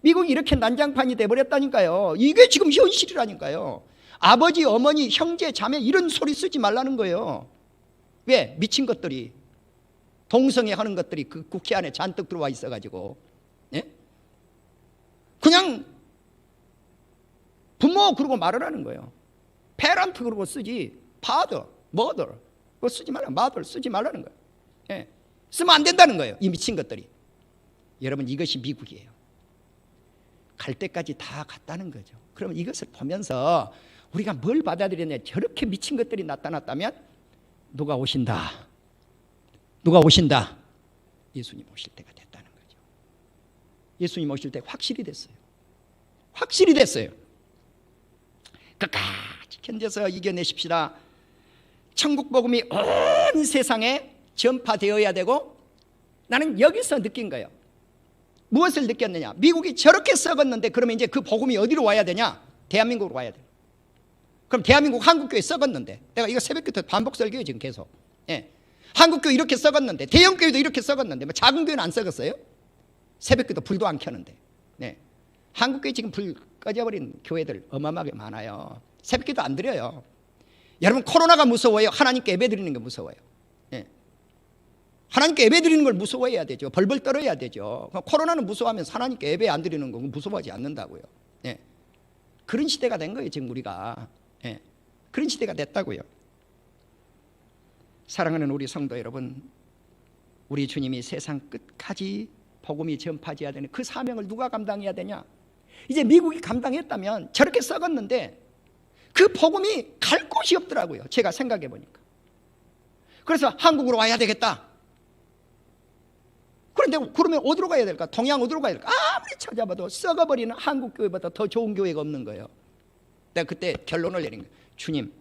미국이 이렇게 난장판이 돼버렸다니까요. 이게 지금 현실이라니까요. 아버지, 어머니, 형제, 자매 이런 소리 쓰지 말라는 거예요. 왜? 미친 것들이, 동성애 하는 것들이 그 국회 안에 잔뜩 들어와 있어가지고. 예? 그냥 부모 그러고 말을 하는 거예요. 페런트 그러고 쓰지, father, mother 그거 쓰지 말라, mother 쓰지 말라는 거예요. 예. 쓰면 안 된다는 거예요 이 미친 것들이. 여러분 이것이 미국이에요. 갈 때까지 다 갔다는 거죠. 그러면 이것을 보면서 우리가 뭘 받아들였냐. 저렇게 미친 것들이 나타났다면 누가 오신다, 누가 오신다. 예수님 오실 때가 됐다는 거죠. 예수님 오실 때 확실히 됐어요. 확실히 됐어요. 끝까지 견뎌서 이겨내십시다. 천국 복음이 온 세상에 전파되어야 되고, 나는 여기서 느낀 거예요. 무엇을 느꼈느냐. 미국이 저렇게 썩었는데 그러면 이제 그 복음이 어디로 와야 되냐. 대한민국으로 와야 돼. 그럼 대한민국 한국교회 썩었는데, 내가 이거 새벽부터 반복 설교예요 지금 계속. 예. 한국교회 이렇게 썩었는데, 대형교회도 이렇게 썩었는데, 뭐 작은 교회는 안 썩었어요? 새벽기도 불도 안 켜는데. 네. 한국교회 지금 불 꺼져버린 교회들 어마어마하게 많아요. 새벽기도 안 드려요. 여러분 코로나가 무서워요, 하나님께 예배 드리는 게 무서워요? 예. 하나님께 예배 드리는 걸 무서워해야 되죠. 벌벌 떨어야 되죠. 코로나는 무서워하면서 하나님께 예배 안 드리는 건 무서워하지 않는다고요. 예. 그런 시대가 된 거예요 지금 우리가. 예. 그런 시대가 됐다고요. 사랑하는 우리 성도 여러분, 우리 주님이 세상 끝까지 복음이 전파돼야 되는 그 사명을 누가 감당해야 되냐. 이제 미국이 감당했다면, 저렇게 썩었는데 그 복음이 갈 곳이 없더라고요 제가 생각해 보니까. 그래서 한국으로 와야 되겠다. 그런데 그러면 어디로 가야 될까? 동양 어디로 가야 될까? 아무리 찾아봐도 썩어버리는 한국 교회보다 더 좋은 교회가 없는 거예요. 내가 그때 결론을 내린 거예요. 주님,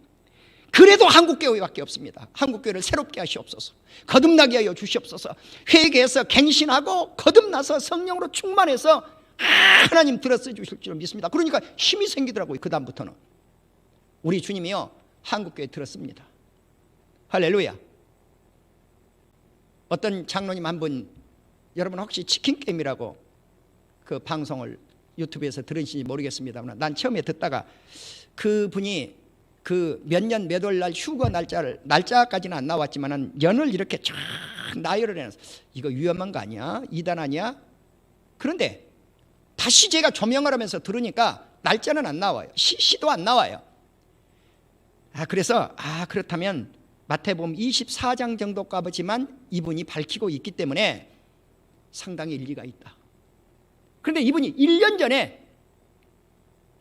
그래도 한국 교회밖에 없습니다. 한국 교회를 새롭게 하시옵소서. 거듭나게 하여 주시옵소서. 회개해서 갱신하고 거듭나서 성령으로 충만해서 하나님 들어서 주실 줄 믿습니다. 그러니까 힘이 생기더라고요. 그 다음부터는 우리 주님이요 한국 교회 들었습니다. 할렐루야. 어떤 장로님 한 분, 여러분 혹시 치킨게임이라고 그 방송을 유튜브에서 들으신지 모르겠습니다만, 난 처음에 듣다가 그분이 그 몇 년 몇 월 날 휴거 날짜까지는 안 나왔지만은 연을 이렇게 쫙 나열을 해놨어. 이거 위험한 거 아니야? 이단 아니야? 그런데 다시 제가 조명을 하면서 들으니까 날짜는 안 나와요. 시도 안 나와요. 그래서 그렇다면 마태복음 24장 정도 까지만 이분이 밝히고 있기 때문에 상당히 일리가 있다. 그런데 이분이 1년 전에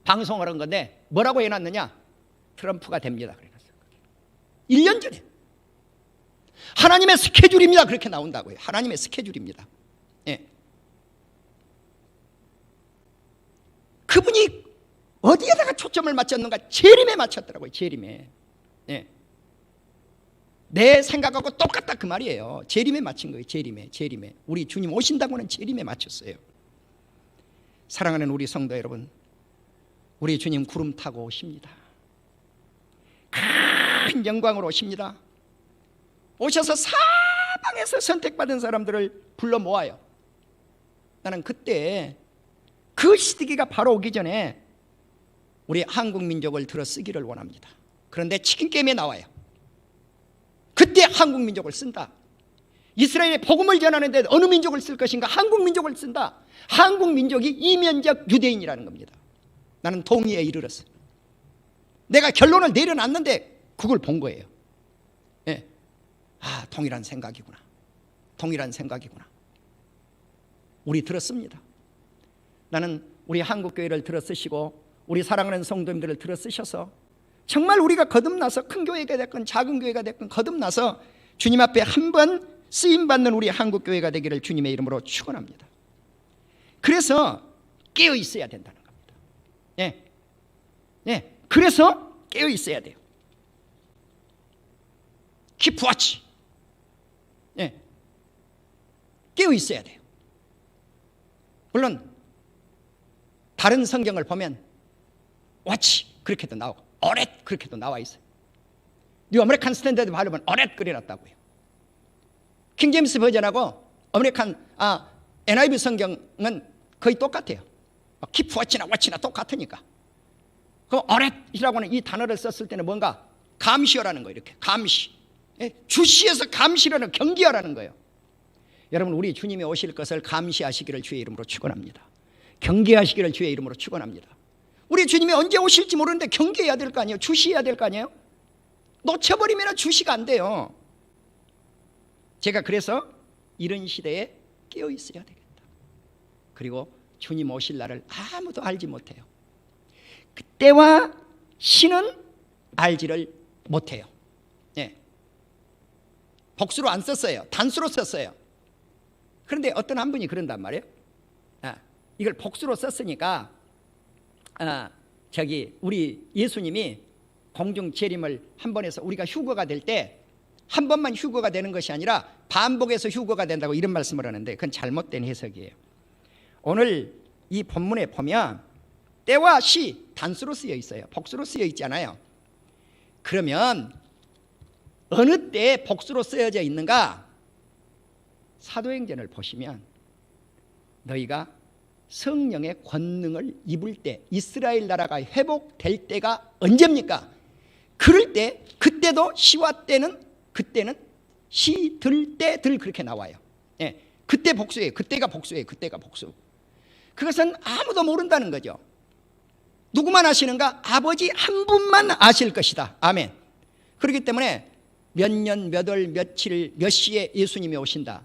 방송을 한 건데 뭐라고 해놨느냐? 트럼프가 됩니다. 그래놨어요. 1년 전에. 하나님의 스케줄입니다. 그렇게 나온다고요. 하나님의 스케줄입니다. 예. 그분이 어디에다가 초점을 맞췄는가? 재림에 맞췄더라고요. 재림에. 예. 내 생각하고 똑같다 그 말이에요. 재림에 맞춘 거예요. 재림에. 우리 주님 오신다고는 재림에 맞췄어요. 사랑하는 우리 성도 여러분, 우리 주님 구름 타고 오십니다. 큰 영광으로 오십니다. 오셔서 사방에서 선택받은 사람들을 불러 모아요. 나는 그때 그 시기가 바로 오기 전에 우리 한국 민족을 들어 쓰기를 원합니다. 그런데 치킨 게임에 나와요. 그때 한국 민족을 쓴다. 이스라엘의 복음을 전하는데 어느 민족을 쓸 것인가? 한국 민족을 쓴다. 한국 민족이 이면적 유대인이라는 겁니다. 나는 동의에 이르렀어. 내가 결론을 내려놨는데 그걸 본 거예요. 예. 아, 동일한 생각이구나. 동일한 생각이구나. 우리 들었습니다. 나는 우리 한국교회를 들어쓰시고 우리 사랑하는 성도님들을 들어쓰셔서 정말 우리가 거듭나서 큰 교회가 됐건 작은 교회가 됐건 거듭나서 주님 앞에 한번 쓰임받는 우리 한국교회가 되기를 주님의 이름으로 축원합니다. 그래서 깨어 있어야 된다는 겁니다. 예. 예. 그래서 깨어 있어야 돼요. Keep watch. 예. 깨어 있어야 돼요. 물론 다른 성경을 보면 watch 그렇게도 나오고 alert 그렇게도 나와 있어요. 뉴 아메리칸 스탠다드 바이블은 alert 그려놨다고요. 킹제임스 버전하고 NIV 성경은 거의 똑같아요. Keep watch나 watch나 똑같으니까. 그 alert이라고 하는 이 단어를 썼을 때는 뭔가 감시하라는 거예요. 이렇게 감시. 주시해서 감시라는 경계하라는 거예요. 여러분 우리 주님이 오실 것을 감시하시기를 주의 이름으로 축원합니다. 경계하시기를 주의 이름으로 축원합니다. 우리 주님이 언제 오실지 모르는데 경계해야 될 거 아니에요. 주시해야 될 거 아니에요. 놓쳐버리면 주시가 안 돼요. 제가 그래서 이런 시대에 깨어 있어야 되겠다. 그리고 주님 오실 날을 아무도 알지 못해요. 그때와 시는 알지를 못해요. 예. 복수로 안 썼어요. 단수로 썼어요. 그런데 어떤 한 분이 그런단 말이에요. 이걸 복수로 썼으니까 우리 예수님이 공중 재림을 한 번 해서 우리가 휴거가 될 때 한 번만 휴거가 되는 것이 아니라 반복해서 휴거가 된다고 이런 말씀을 하는데 그건 잘못된 해석이에요. 오늘 이 본문에 보면 때와 시 단수로 쓰여 있어요. 복수로 쓰여 있잖아요. 그러면 어느 때에 복수로 쓰여져 있는가? 사도행전을 보시면 너희가 성령의 권능을 입을 때 이스라엘 나라가 회복될 때가 언제입니까? 그럴 때 그때도 시와 때는 그때는 시 들 때 들 그렇게 나와요. 예, 그때 복수예요. 그때가 복수예요. 그때가 복수. 그것은 아무도 모른다는 거죠. 누구만 아시는가? 아버지 한 분만 아실 것이다. 아멘. 그렇기 때문에 몇 년, 몇 월, 며칠, 몇 시에 예수님이 오신다.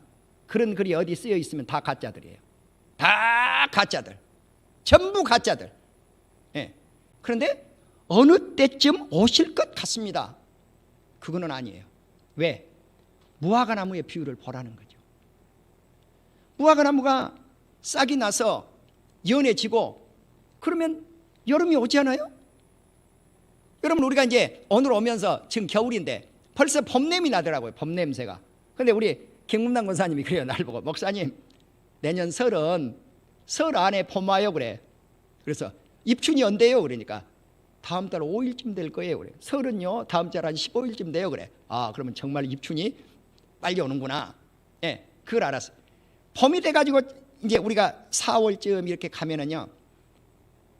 그런 글이 어디 쓰여 있으면 다 가짜들이에요. 다 가짜들. 전부 가짜들. 예. 그런데 어느 때쯤 오실 것 같습니다. 그거는 아니에요. 왜? 무화과나무의 비유를 보라는 거죠. 무화과나무가 싹이 나서 연해지고 그러면 여름이 오지 않아요? 여러분 우리가 이제 오늘 오면서 지금 겨울인데 벌써 봄 냄이 나더라고요. 봄 냄새가. 그런데 우리 김문남 권사님이 그래요. 날 보고 목사님 내년 설 안에 봄 와요 그래. 그래서 입춘이 언제요? 그러니까 다음 달 5일쯤 될 거예요 그래. 설은요 다음 달 한 15일쯤 돼요 그래. 아 그러면 정말 입춘이 빨리 오는구나. 예, 그걸 알았어. 봄이 돼가지고 이제 우리가 4월쯤 이렇게 가면은요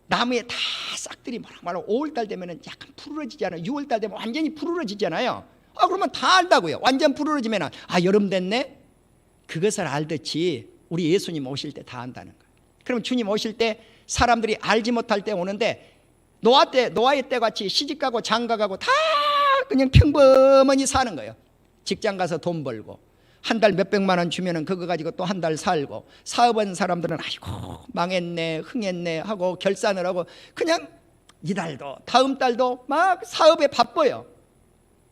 나무에 다 싹들이 말로 5월달 되면은 약간 푸르러지잖아요. 6월달 되면 완전히 푸르러지잖아요. 그러면 다 안다고요. 완전 푸르러지면은 여름 됐네. 그것을 알듯이 우리 예수님 오실 때 다 안다는 거예요. 그럼 주님 오실 때 사람들이 알지 못할 때 오는데 노아의 때 같이 시집가고 장가가고 다 그냥 평범하니 사는 거예요. 직장 가서 돈 벌고 한 달 몇백만 원 주면은 그거 가지고 또 한 달 살고 사업한 사람들은 아이고 망했네 흥했네 하고 결산을 하고 그냥 이달도 다음 달도 막 사업에 바빠요.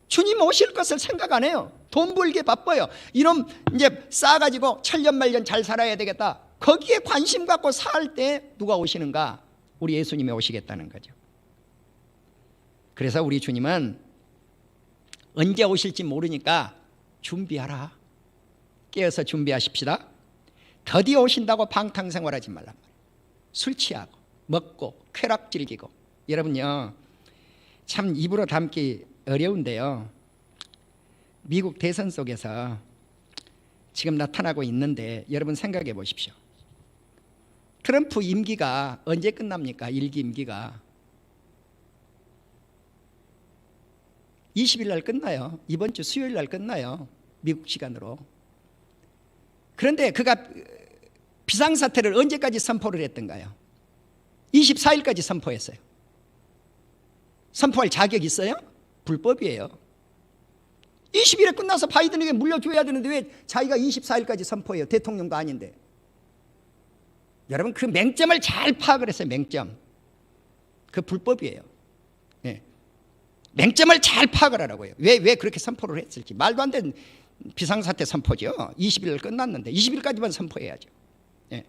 주님 오실 것을 생각 안 해요. 돈 벌기에 바빠요. 이놈 이제 쌓아가지고 천년만년 잘 살아야 되겠다. 거기에 관심 갖고 살 때 누가 오시는가? 우리 예수님이 오시겠다는 거죠. 그래서 우리 주님은 언제 오실지 모르니까 준비하라. 깨어서 준비하십시다. 드디어 오신다고 방탕생활하지 말란 말이에요. 술 취하고 먹고 쾌락 즐기고. 여러분요 참 입으로 담기 어려운데요. 미국 대선 속에서 지금 나타나고 있는데 여러분 생각해 보십시오. 트럼프 임기가 언제 끝납니까? 1기 임기가 20일 날 끝나요. 이번 주 수요일 날 끝나요. 미국 시간으로. 그런데 그가 비상사태를 언제까지 선포를 했던가요? 24일까지 선포했어요. 선포할 자격 있어요? 불법이에요. 20일에 끝나서 바이든에게 물려줘야 되는데 왜 자기가 24일까지 선포해요? 대통령도 아닌데. 여러분 그 맹점을 잘 파악을 했어요. 맹점. 그 불법이에요. 네. 맹점을 잘 파악을 하라고요. 왜 그렇게 선포를 했을지. 말도 안 되는 비상사태 선포죠. 20일 끝났는데 20일까지만 선포해야죠. 네.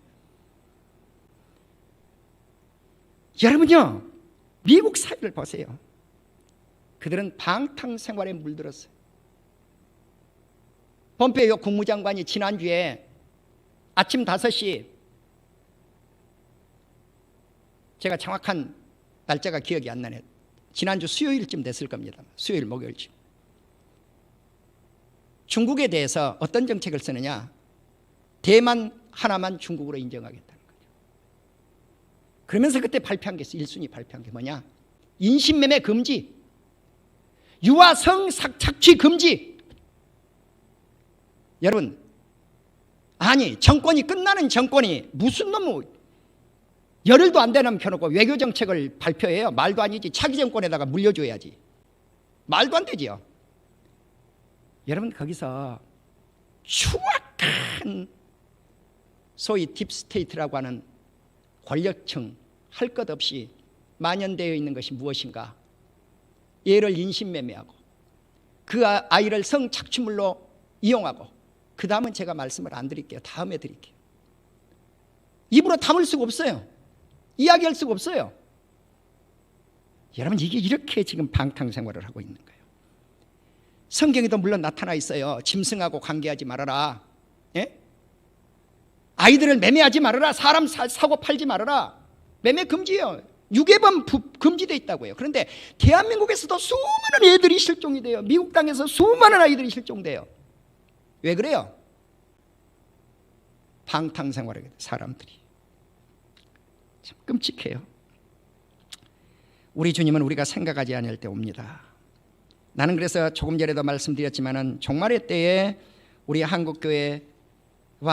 여러분요, 미국 사회를 보세요. 그들은 방탕 생활에 물들었어요. 폼페이오 국무장관이 지난주에 아침 5시, 제가 정확한 날짜가 기억이 안 나네. 지난주 수요일쯤 됐을 겁니다. 수요일, 목요일쯤. 중국에 대해서 어떤 정책을 쓰느냐? 대만 하나만 중국으로 인정하겠다는 거죠. 그러면서 그때 발표한 게 있어요. 1순위 발표한 게 뭐냐? 인신매매 금지, 유아성 착취 금지. 여러분, 아니 정권이 끝나는 정권이 무슨 너무 열흘도 안 되는 펴놓고 외교정책을 발표해요. 말도 아니지. 차기 정권에다가 물려줘야지. 말도 안 되지요. 여러분 거기서 추악한 소위 딥스테이트라고 하는 권력층 할 것 없이 만연되어 있는 것이 무엇인가? 얘를 인신매매하고 그 아이를 성착취물로 이용하고, 그 다음은 제가 말씀을 안 드릴게요. 다음에 드릴게요. 입으로 담을 수가 없어요. 이야기할 수가 없어요. 여러분 이게 이렇게 지금 방탕생활을 하고 있는 거예요. 성경에도 물론 나타나 있어요. 짐승하고 관계하지 말아라. 예? 아이들을 매매하지 말아라. 사람 사고 팔지 말아라. 매매 금지예요. 유괴범 금지되어 있다고요. 그런데 대한민국에서도 수많은 애들이 실종이 돼요. 미국 땅에서 수많은 아이들이 실종돼요. 왜 그래요? 방탕생활을 해요. 사람들이. 참 끔찍해요. 우리 주님은 우리가 생각하지 않을 때 옵니다. 나는 그래서 조금 전에도 말씀드렸지만은 종말의 때에 우리 한국교회와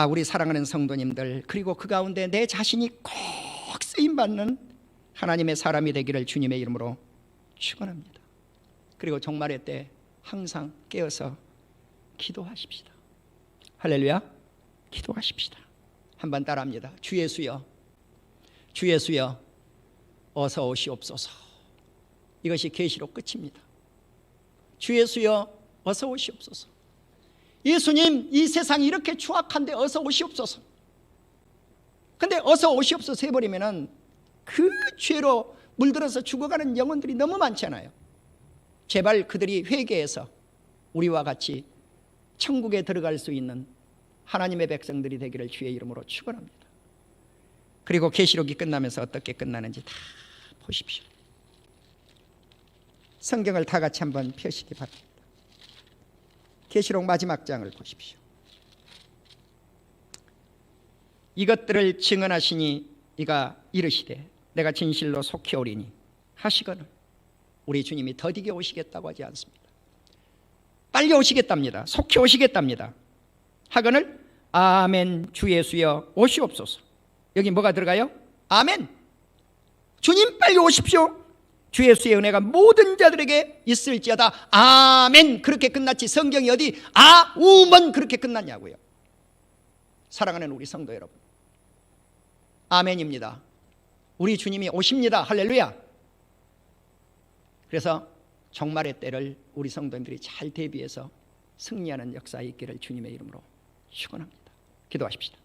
우리 사랑하는 성도님들, 그리고 그 가운데 내 자신이 꼭 쓰임받는 하나님의 사람이 되기를 주님의 이름으로 축원합니다. 그리고 종말의 때 항상 깨어서 기도하십시다. 할렐루야. 기도하십시다. 한번 따라합니다. 주 예수여, 주 예수여, 어서 오시옵소서. 이것이 계시록 끝입니다. 주 예수여, 어서 오시옵소서. 예수님, 이 세상이 이렇게 추악한데 어서 오시옵소서. 근데 어서 오시옵소서 해버리면은 그 죄로 물들어서 죽어가는 영혼들이 너무 많잖아요. 제발 그들이 회개해서 우리와 같이 천국에 들어갈 수 있는 하나님의 백성들이 되기를 주의 이름으로 축원합니다. 그리고 계시록이 끝나면서 어떻게 끝나는지 다 보십시오. 성경을 다 같이 한번 펴시기 바랍니다. 계시록 마지막 장을 보십시오. 이것들을 증언하시니 이가 이르시되 내가 진실로 속히 오리니 하시거늘. 우리 주님이 더디게 오시겠다고 하지 않습니다. 빨리 오시겠답니다. 속히 오시겠답니다. 하거늘 아멘. 주 예수여 오시옵소서. 여기 뭐가 들어가요? 아멘. 주님 빨리 오십시오. 주 예수의 은혜가 모든 자들에게 있을지어다. 아멘. 그렇게 끝났지 성경이 어디 아우먼 그렇게 끝났냐고요. 사랑하는 우리 성도 여러분, 아멘입니다. 우리 주님이 오십니다. 할렐루야. 그래서 종말의 때를 우리 성도님들이 잘 대비해서 승리하는 역사에 있기를 주님의 이름으로 축원합니다. 기도하십시다.